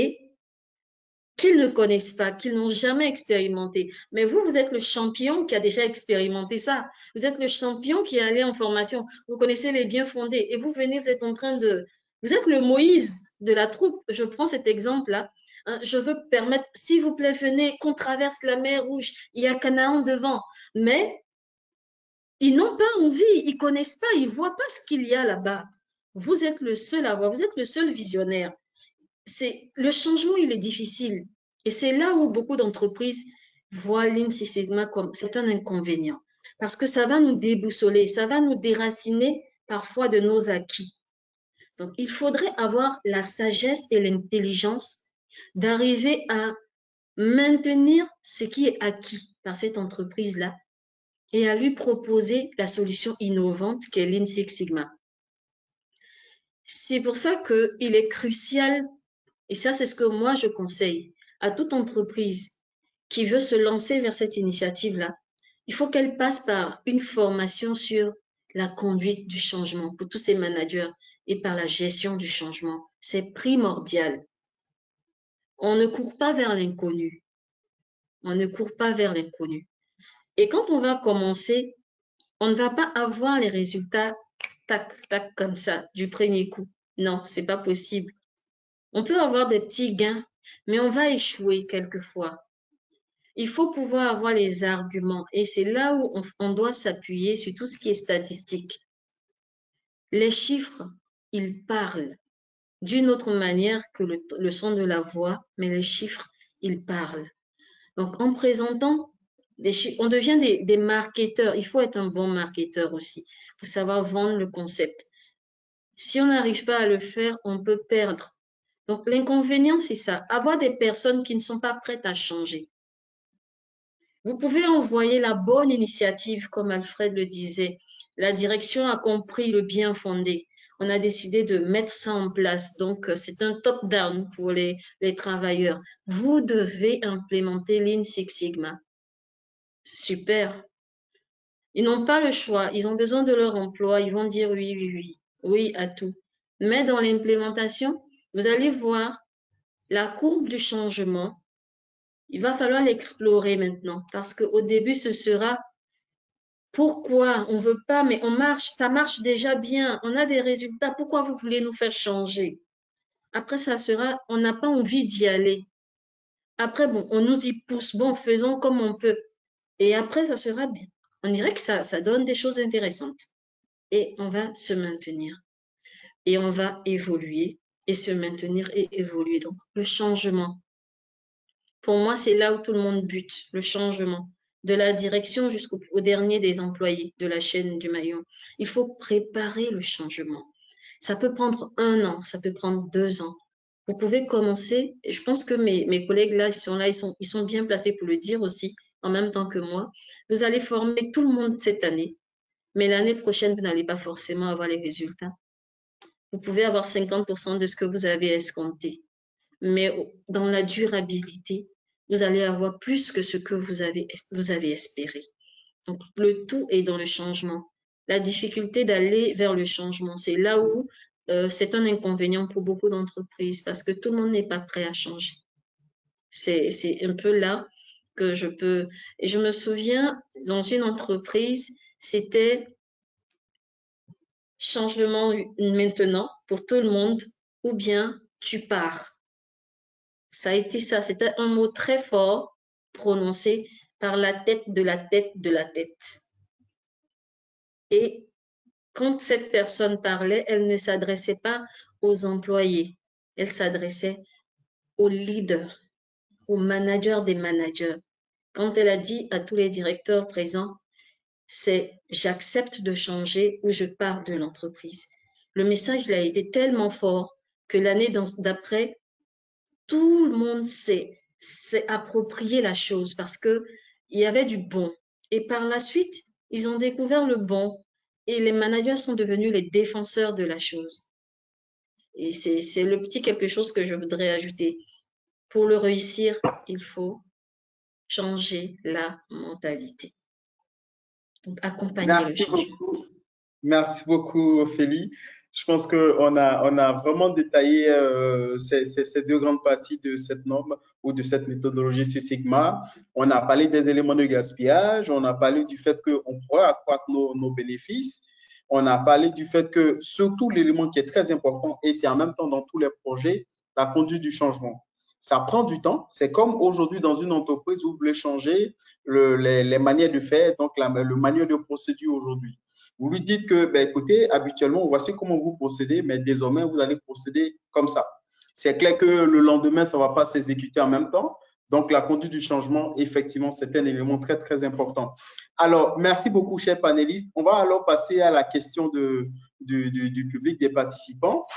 qu'ils ne connaissent pas, qu'ils n'ont jamais expérimenté. Mais vous êtes le champion qui a déjà expérimenté ça. Vous êtes le champion qui est allé en formation. Vous connaissez les biens fondés. Et vous venez, vous êtes en train de... Vous êtes le Moïse de la troupe. Je prends cet exemple-là. Je veux permettre, s'il vous plaît, venez, qu'on traverse la mer Rouge. Il y a Canaan devant. Mais ils n'ont pas envie. Ils ne connaissent pas. Ils ne voient pas ce qu'il y a là-bas. Vous êtes le seul à voir. Vous êtes le seul visionnaire. Le changement, il est difficile. Et c'est là où beaucoup d'entreprises voient Lean Six Sigma comme c'est un inconvénient. Parce que ça va nous déboussoler, ça va nous déraciner parfois de nos acquis. Donc, il faudrait avoir la sagesse et l'intelligence d'arriver à maintenir ce qui est acquis par cette entreprise-là et à lui proposer la solution innovante qu'est Lean Six Sigma. C'est pour ça qu'il est crucial. Et ça, c'est ce que moi, je conseille à toute entreprise qui veut se lancer vers cette initiative-là. Il faut qu'elle passe par une formation sur la conduite du changement pour tous ces managers et par la gestion du changement. C'est primordial. On ne court pas vers l'inconnu. On ne court pas vers l'inconnu. Et quand on va commencer, on ne va pas avoir les résultats tac, tac, comme ça, du premier coup. Non, c'est pas possible. On peut avoir des petits gains, mais on va échouer quelquefois. Il faut pouvoir avoir les arguments et c'est là où on doit s'appuyer sur tout ce qui est statistique. Les chiffres, ils parlent d'une autre manière que le son de la voix, mais les chiffres, ils parlent. Donc, en présentant des chiffres, on devient des marketeurs. Il faut être un bon marketeur aussi. Il faut savoir vendre le concept. Si on n'arrive pas à le faire, on peut perdre. Donc, l'inconvénient, c'est ça. Avoir des personnes qui ne sont pas prêtes à changer. Vous pouvez envoyer la bonne initiative, comme Alfred le disait. La direction a compris le bien fondé. On a décidé de mettre ça en place. Donc, c'est un top-down pour les travailleurs. Vous devez implémenter Lean Six Sigma. Super. Ils n'ont pas le choix. Ils ont besoin de leur emploi. Ils vont dire oui, oui, oui. Oui à tout. Mais dans l'implémentation, vous allez voir la courbe du changement. Il va falloir l'explorer maintenant parce qu'au début, ce sera pourquoi on ne veut pas, mais on marche, ça marche déjà bien, on a des résultats, pourquoi vous voulez nous faire changer? Après, ça sera, on n'a pas envie d'y aller. Après, bon, on nous y pousse, bon, faisons comme on peut. Et après, ça sera bien. On dirait que ça donne des choses intéressantes. Et on va se maintenir. Et on va évoluer et se maintenir et évoluer. Donc, le changement. Pour moi, c'est là où tout le monde bute, le changement. De la direction jusqu'au dernier des employés de la chaîne du maillon. Il faut préparer le changement. Ça peut prendre 1 an, ça peut prendre 2 ans. Vous pouvez commencer, et je pense que mes collègues là, ils sont bien placés pour le dire aussi, en même temps que moi. Vous allez former tout le monde cette année, mais l'année prochaine, vous n'allez pas forcément avoir les résultats. Vous pouvez avoir 50% de ce que vous avez escompté, mais dans la durabilité, vous allez avoir plus que ce que vous avez espéré. Donc, le tout est dans le changement. La difficulté d'aller vers le changement, c'est là où c'est un inconvénient pour beaucoup d'entreprises parce que tout le monde n'est pas prêt à changer. C'est un peu là que je peux... Et je me souviens, dans une entreprise, c'était changement maintenant pour tout le monde ou bien tu pars. Ça a été ça, c'était un mot très fort prononcé par la tête de la tête de la tête. Et quand cette personne parlait, elle ne s'adressait pas aux employés, elle s'adressait aux leaders, aux managers des managers. Quand elle a dit à tous les directeurs présents, c'est j'accepte de changer ou je pars de l'entreprise. Le message il a été tellement fort que l'année d'après, tout le monde s'est approprié la chose parce qu'il y avait du bon. Et par la suite, ils ont découvert le bon et les managers sont devenus les défenseurs de la chose. Et c'est le petit quelque chose que je voudrais ajouter. Pour le réussir, il faut changer la mentalité. Donc, accompagner le changement. Merci beaucoup, Ophélie. Je pense qu'on a vraiment détaillé ces deux grandes parties de cette norme ou de cette méthodologie Six Sigma. On a parlé des éléments de gaspillage, on a parlé du fait qu'on pourrait accroître nos bénéfices, on a parlé du fait que surtout l'élément qui est très important, et c'est en même temps dans tous les projets, la conduite du changement. Ça prend du temps. C'est comme aujourd'hui dans une entreprise où vous voulez changer les manières de faire, donc le manuel de procédure aujourd'hui. Vous lui dites que, ben, écoutez, habituellement, voici comment vous procédez, mais désormais, vous allez procéder comme ça. C'est clair que le lendemain, ça ne va pas s'exécuter en même temps. Donc, la conduite du changement, effectivement, c'est un élément très, très important. Alors, merci beaucoup, chers panélistes. On va alors passer à la question du public, des participants.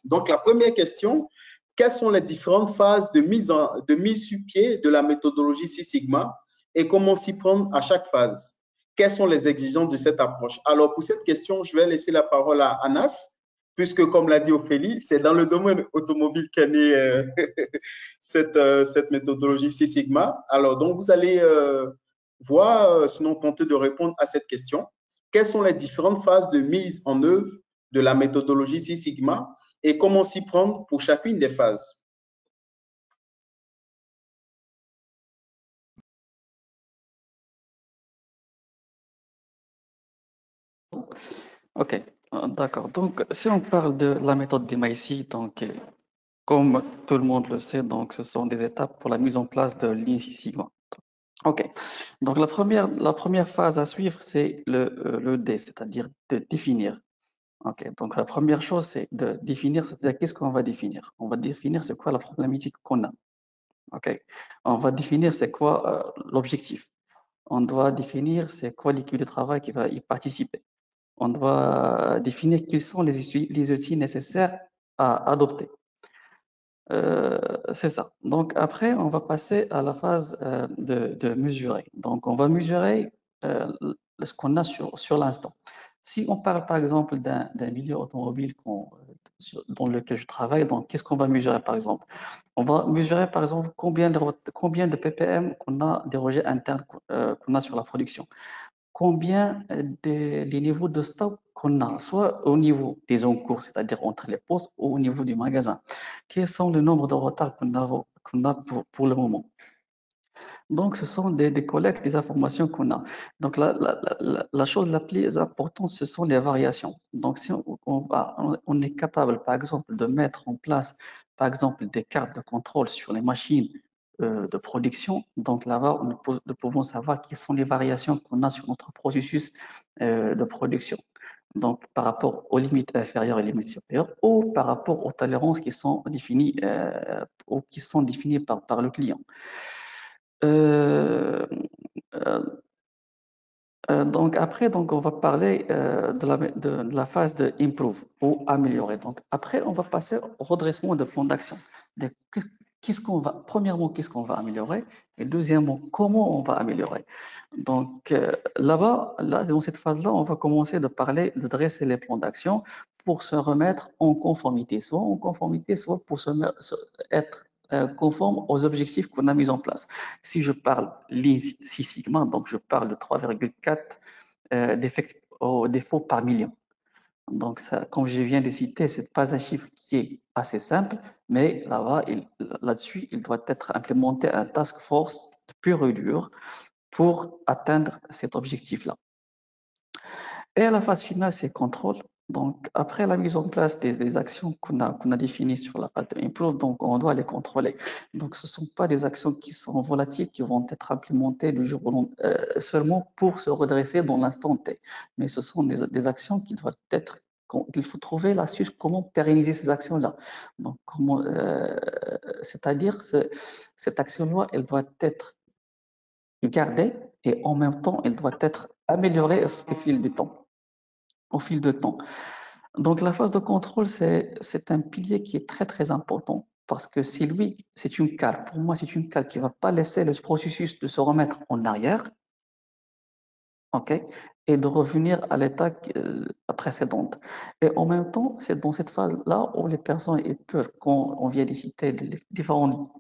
Donc, la première question, quelles sont les différentes phases de mise sur pied de la méthodologie Six Sigma et comment s'y prendre à chaque phase? Quelles sont les exigences de cette approche? Alors, pour cette question, je vais laisser la parole à Anas, puisque, comme l'a dit Ophélie, c'est dans le domaine automobile qu'est née cette méthodologie Six Sigma. Alors, donc, vous allez voir, sinon tenter de répondre à cette question. Quelles sont les différentes phases de mise en œuvre de la méthodologie Six Sigma et comment s'y prendre pour chacune des phases? Ok, d'accord. Donc, si on parle de la méthode d'MIC, donc, comme tout le monde le sait, donc, ce sont des étapes pour la mise en place de Lean Six Sigma. Ok, donc la première phase à suivre, c'est le D, c'est-à-dire de définir. Ok, donc la première chose, c'est de définir, c'est-à-dire qu'est-ce qu'on va définir? On va définir c'est quoi la problématique qu'on a. Ok, on va définir c'est quoi l'objectif. On doit définir c'est quoi l'équipe de travail qui va y participer. On doit définir quels sont les outils nécessaires à adopter. C'est ça. Donc après, on va passer à la phase de mesurer. Donc on va mesurer ce qu'on a sur l'instant. Si on parle par exemple d'un milieu automobile dans lequel je travaille, donc qu'est-ce qu'on va mesurer par exemple? On va mesurer par exemple combien de ppm qu'on a des rejets internes qu'on a sur la production. Combien les niveaux de stock qu'on a, soit au niveau des encours, c'est-à-dire entre les postes, ou au niveau du magasin. Quels sont le nombre de retards qu'on a pour le moment? Donc, ce sont des collectes, des informations qu'on a. Donc, la chose la plus importante, ce sont les variations. Donc, si on est capable, par exemple, de mettre en place, par exemple, des cartes de contrôle sur les machines de production, donc là-bas, nous pouvons savoir quelles sont les variations qu'on a sur notre processus de production. Donc, par rapport aux limites inférieures et limites supérieures, ou par rapport aux tolérances qui sont définies, par le client. Euh, euh, donc après, on va parler de la phase de improve ou améliorer. Donc après, on va passer au redressement de plan d'action. Premièrement, qu'est-ce qu'on va améliorer? Et deuxièmement, comment on va améliorer? Donc là, dans cette phase-là, on va commencer de dresser les plans d'action pour se remettre en conformité, soit pour être conforme aux objectifs qu'on a mis en place. Si je parle Lean Six Sigma, donc je parle de 3,4 défauts par million. Donc, ça, comme je viens de citer, ce n'est pas un chiffre qui est assez simple, mais là-dessus, il doit être implémenté un task force pur et dur pour atteindre cet objectif-là. Et à la phase finale, c'est contrôle. Donc, après la mise en place des actions qu'on a définies sur la phase de improve, donc on doit les contrôler. Donc, ce ne sont pas des actions qui sont volatiles, qui vont être implémentées du jour au lendemain, seulement pour se redresser dans l'instant T. Mais ce sont des actions qui doivent être, il faut trouver l'astuce comment pérenniser ces actions-là. Donc, c'est-à-dire, cette action-là, elle doit être gardée et en même temps, elle doit être améliorée au fil du temps. Au fil de temps. Donc, la phase de contrôle, c'est un pilier qui est très, très important parce que c'est lui, c'est une cale. Pour moi, c'est une cale qui ne va pas laisser le processus de se remettre en arrière, ok, et de revenir à l'état précédent. Et en même temps, c'est dans cette phase-là où les personnes ils peuvent, quand on vient de citer les différents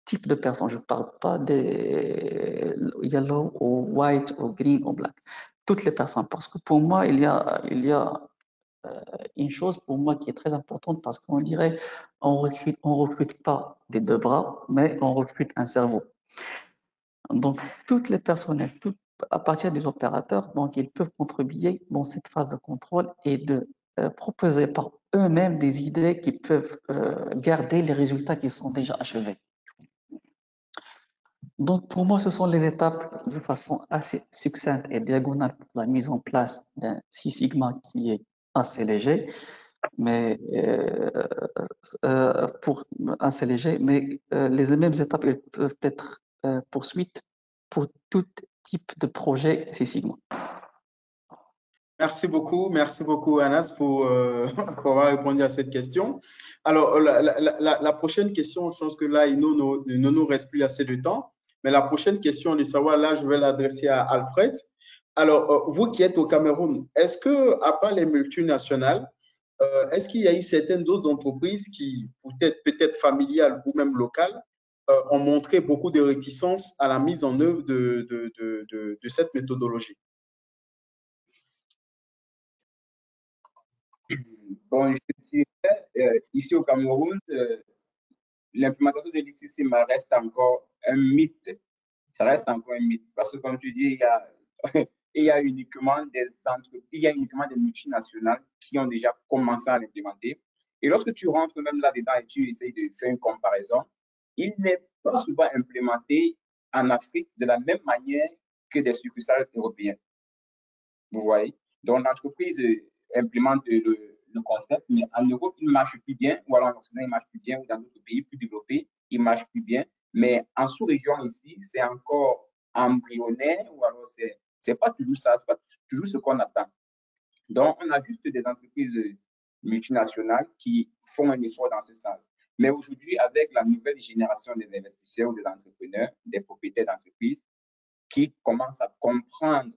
types de personnes, je ne parle pas des yellow ou white ou green ou black, toutes les personnes, parce que pour moi, il y a une chose pour moi qui est très importante parce qu'on dirait on recrute pas des deux bras, mais on recrute un cerveau. Donc, toutes les personnels, à partir des opérateurs, donc ils peuvent contribuer dans cette phase de contrôle et de proposer par eux-mêmes des idées qui peuvent garder les résultats qui sont déjà achevés. Donc, pour moi, ce sont les étapes de façon assez succincte et diagonale pour la mise en place d'un Six Sigma qui est assez léger, mais pour assez léger, mais les mêmes étapes elles peuvent être poursuites pour tout type de projet Six Sigma. Merci beaucoup Anas pour avoir répondu à cette question. Alors, la prochaine question, je pense que là, il ne nous reste plus assez de temps, mais la prochaine question de savoir, là, je vais l'adresser à Alfred. Alors, vous qui êtes au Cameroun, est-ce que, à part les multinationales, est-ce qu'il y a eu certaines autres entreprises qui, peut-être familiales ou même locales, ont montré beaucoup de réticence à la mise en œuvre de cette méthodologie? Bon, je dirais, ici au Cameroun, l'implémentation de l'ICCMA reste encore un mythe. Ça reste encore un mythe. Parce que, comme tu dis, il y a uniquement des entreprises, il y a uniquement des multinationales qui ont déjà commencé à l'implémenter. Et lorsque tu rentres même là-dedans et tu essayes de faire une comparaison, il n'est pas souvent implémenté en Afrique de la même manière que des succursales européennes. Vous voyez? Donc, l'entreprise implémente le concept, mais en Europe, il ne marche plus bien, ou alors en Occident, il ne marche plus bien, ou dans d'autres pays plus développés, il ne marche plus bien. Mais en sous-région ici, c'est encore embryonnaire, ou alors c'est pas toujours ça, c'est pas toujours ce qu'on attend. Donc, on a juste des entreprises multinationales qui font un effort dans ce sens. Mais aujourd'hui, avec la nouvelle génération des investisseurs ou des entrepreneurs, des propriétaires d'entreprises, qui commencent à comprendre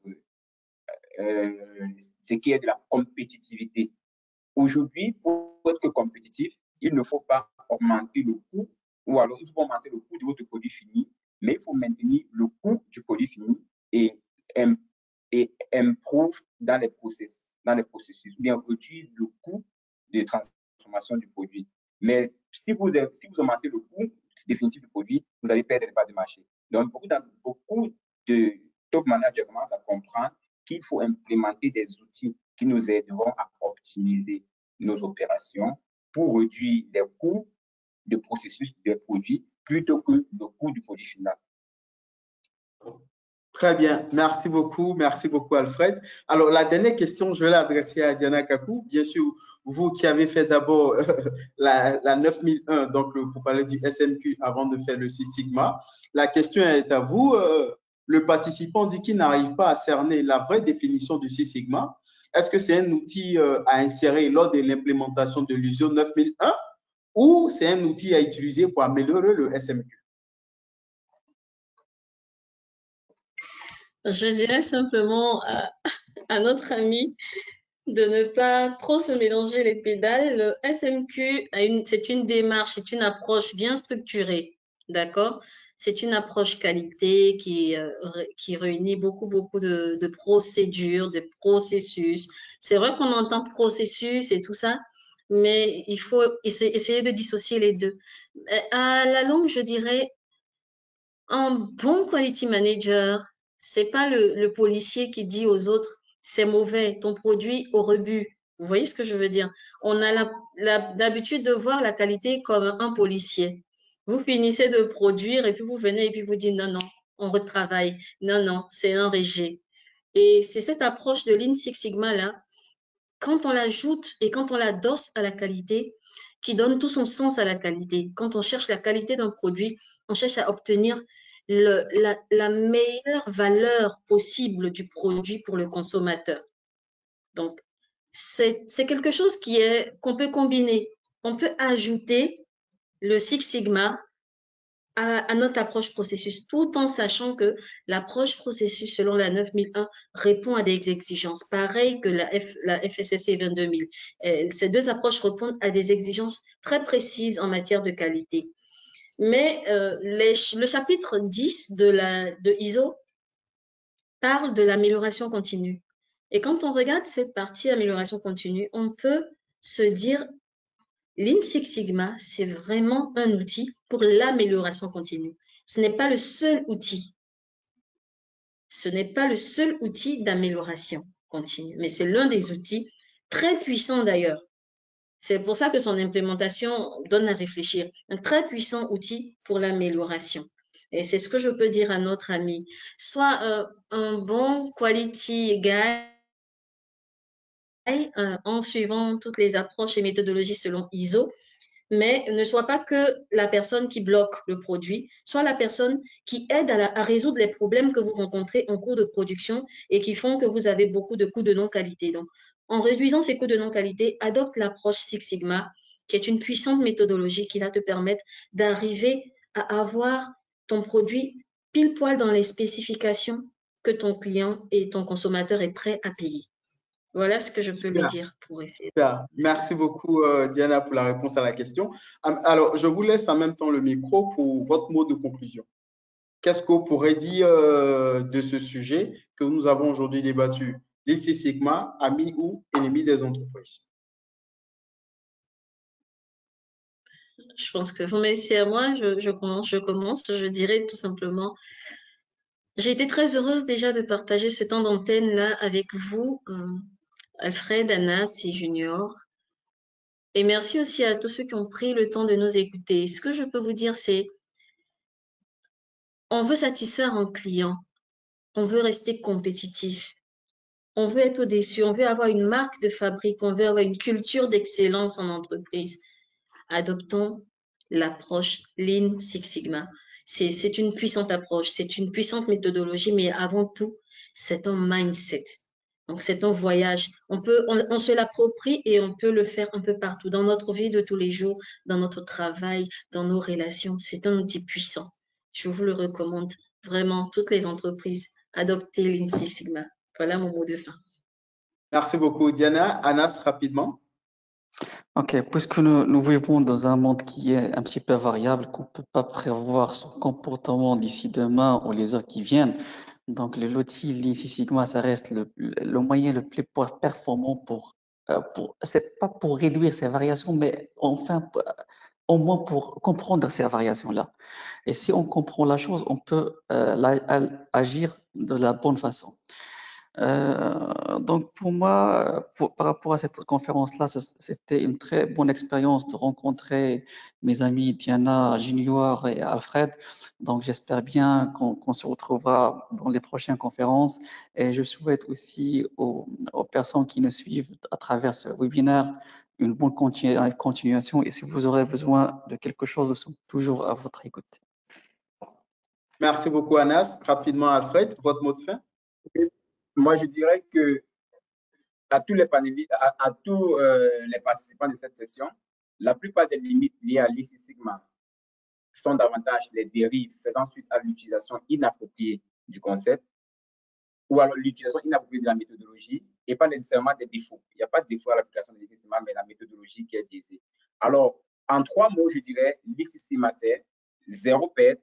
ce qui est de la compétitivité. Aujourd'hui, pour être compétitif, il ne faut pas augmenter le coût, ou alors il faut augmenter le coût de votre produit fini, mais il faut maintenir le coût du produit fini et improve dans les processus, ou bien réduire le coût de transformation du produit. Mais si vous augmentez le coût définitif du produit, vous allez perdre les parts de marché. Donc, beaucoup de top managers commencent à comprendre qu'il faut implémenter des outils qui nous aideront à optimiser nos opérations pour réduire les coûts de processus des produits plutôt que le coût du produit final. Très bien, merci beaucoup Alfred. Alors, la dernière question, je vais l'adresser à Diana Kakou. Bien sûr, vous qui avez fait d'abord la 9001, donc pour parler du SMQ avant de faire le Six Sigma, la question est à vous. Le participant dit qu'il n'arrive pas à cerner la vraie définition du Six Sigma. Est-ce que c'est un outil à insérer lors de l'implémentation de l'ISO 9001 ou c'est un outil à utiliser pour améliorer le SMQ? Je dirais simplement à notre ami de ne pas trop se mélanger les pédales. Le SMQ, c'est une démarche, c'est une approche bien structurée, d'accord? C'est une approche qualité qui réunit beaucoup de procédures, de processus. C'est vrai qu'on entend processus et tout ça, mais il faut essayer de dissocier les deux. À la longue, je dirais, un bon quality manager, c'est pas le policier qui dit aux autres, c'est mauvais, ton produit au rebut, Vous voyez ce que je veux dire? On a l'habitude de voir la qualité comme un policier. Vous finissez de produire et puis vous venez et puis vous dites non, non, on retravaille. Non, non, c'est un rejet. Et c'est cette approche de Lean Six Sigma là, quand on l'ajoute et quand on l'adosse à la qualité, qui donne tout son sens à la qualité. Quand on cherche la qualité d'un produit, on cherche à obtenir la meilleure valeur possible du produit pour le consommateur. Donc, c'est quelque chose qu'on peut combiner. On peut ajouter le Six Sigma à notre approche processus, tout en sachant que l'approche processus selon la 9001 répond à des exigences, pareil que la FSSC 22000. Ces deux approches répondent à des exigences très précises en matière de qualité. Mais le chapitre 10 de ISO parle de l'amélioration continue. Et quand on regarde cette partie amélioration continue, on peut se dire Lean Six Sigma, c'est vraiment un outil pour l'amélioration continue. Ce n'est pas le seul outil. Ce n'est pas le seul outil d'amélioration continue, mais c'est l'un des outils très puissants d'ailleurs. C'est pour ça que son implémentation donne à réfléchir. Un très puissant outil pour l'amélioration. Et c'est ce que je peux dire à notre ami. Soit un bon quality guide en suivant toutes les approches et méthodologies selon ISO, mais ne soit pas que la personne qui bloque le produit, soit la personne qui aide à résoudre les problèmes que vous rencontrez en cours de production et qui font que vous avez beaucoup de coûts de non-qualité. Donc, en réduisant ces coûts de non-qualité, adopte l'approche Six Sigma, qui est une puissante méthodologie qui va te permettre d'arriver à avoir ton produit pile poil dans les spécifications que ton client et ton consommateur est prêt à payer. Voilà ce que je peux lui dire pour essayer. Merci beaucoup, Diana, pour la réponse à la question. Alors, je vous laisse en même temps le micro pour votre mot de conclusion. Qu'est-ce qu'on pourrait dire de ce sujet que nous avons aujourd'hui débattu? Les Six Sigma, amis ou ennemis des entreprises? Je pense que vous me laissez à moi, je commence. Je dirais tout simplement, j'ai été très heureuse déjà de partager ce temps d'antenne-là avec vous, Alfred, Anas et Junior. Et merci aussi à tous ceux qui ont pris le temps de nous écouter. Ce que je peux vous dire, c'est on veut satisfaire un client, on veut rester compétitif, on veut être au-dessus, on veut avoir une marque de fabrique, on veut avoir une culture d'excellence en entreprise. Adoptons l'approche Lean Six Sigma. C'est une puissante approche, c'est une puissante méthodologie, mais avant tout, c'est un mindset. Donc, c'est un voyage. On se l'approprie et on peut le faire un peu partout, dans notre vie de tous les jours, dans notre travail, dans nos relations. C'est un outil puissant. Je vous le recommande vraiment, toutes les entreprises, adoptez Lean Six Sigma. Voilà mon mot de fin. Merci beaucoup, Diana. Anas, rapidement. Ok, puisque nous vivons dans un monde qui est un petit peu variable, qu'on ne peut pas prévoir son comportement d'ici demain ou les heures qui viennent, donc l'outil Lean Six Sigma, ça reste le moyen le plus performant c'est pas pour réduire ces variations, mais enfin, au moins pour comprendre ces variations-là. Et si on comprend la chose, on peut agir de la bonne façon. Donc pour moi, par rapport à cette conférence-là, c'était une très bonne expérience de rencontrer mes amis Diana, Junior et Alfred. Donc j'espère bien qu'on se retrouvera dans les prochaines conférences. Et je souhaite aussi aux personnes qui nous suivent à travers ce webinaire une bonne continuation. Et si vous aurez besoin de quelque chose, nous sommes toujours à votre écoute. Merci beaucoup, Anas. Rapidement, Alfred, votre mot de fin? Moi, je dirais que à tous les panélistes, à tous les participants de cette session, la plupart des limites liées à l'I6 Sigma sont davantage les dérives faisant suite à l'utilisation inappropriée du concept ou alors l'utilisation inappropriée de la méthodologie et pas nécessairement des défauts. Il n'y a pas de défaut à l'application de l'I6 Sigma, mais la méthodologie qui est biaisée. Alors, en 3 mots, je dirais l'I6 Sigma, c'est 0 perte,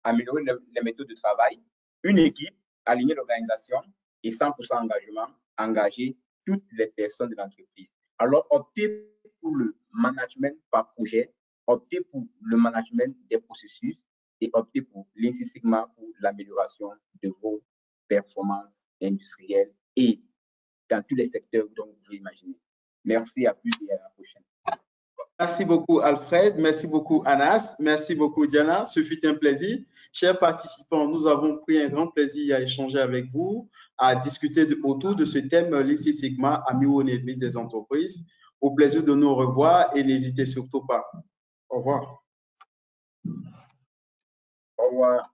améliorer les méthodes de travail, une équipe, aligner l'organisation et 100% engagement, engager toutes les personnes de l'entreprise. Alors, optez pour le management par projet, optez pour le management des processus et optez pour Lean Six Sigma pour l'amélioration de vos performances industrielles et dans tous les secteurs dont vous pouvez imaginer. Merci, à plus et à la prochaine. Merci beaucoup, Alfred. Merci beaucoup, Anas. Merci beaucoup, Diana. Ce fut un plaisir. Chers participants, nous avons pris un grand plaisir à échanger avec vous, à discuter autour de ce thème Lean Six Sigma, amis ou ennemis des entreprises. Au plaisir de nous revoir et n'hésitez surtout pas. Au revoir. Au revoir.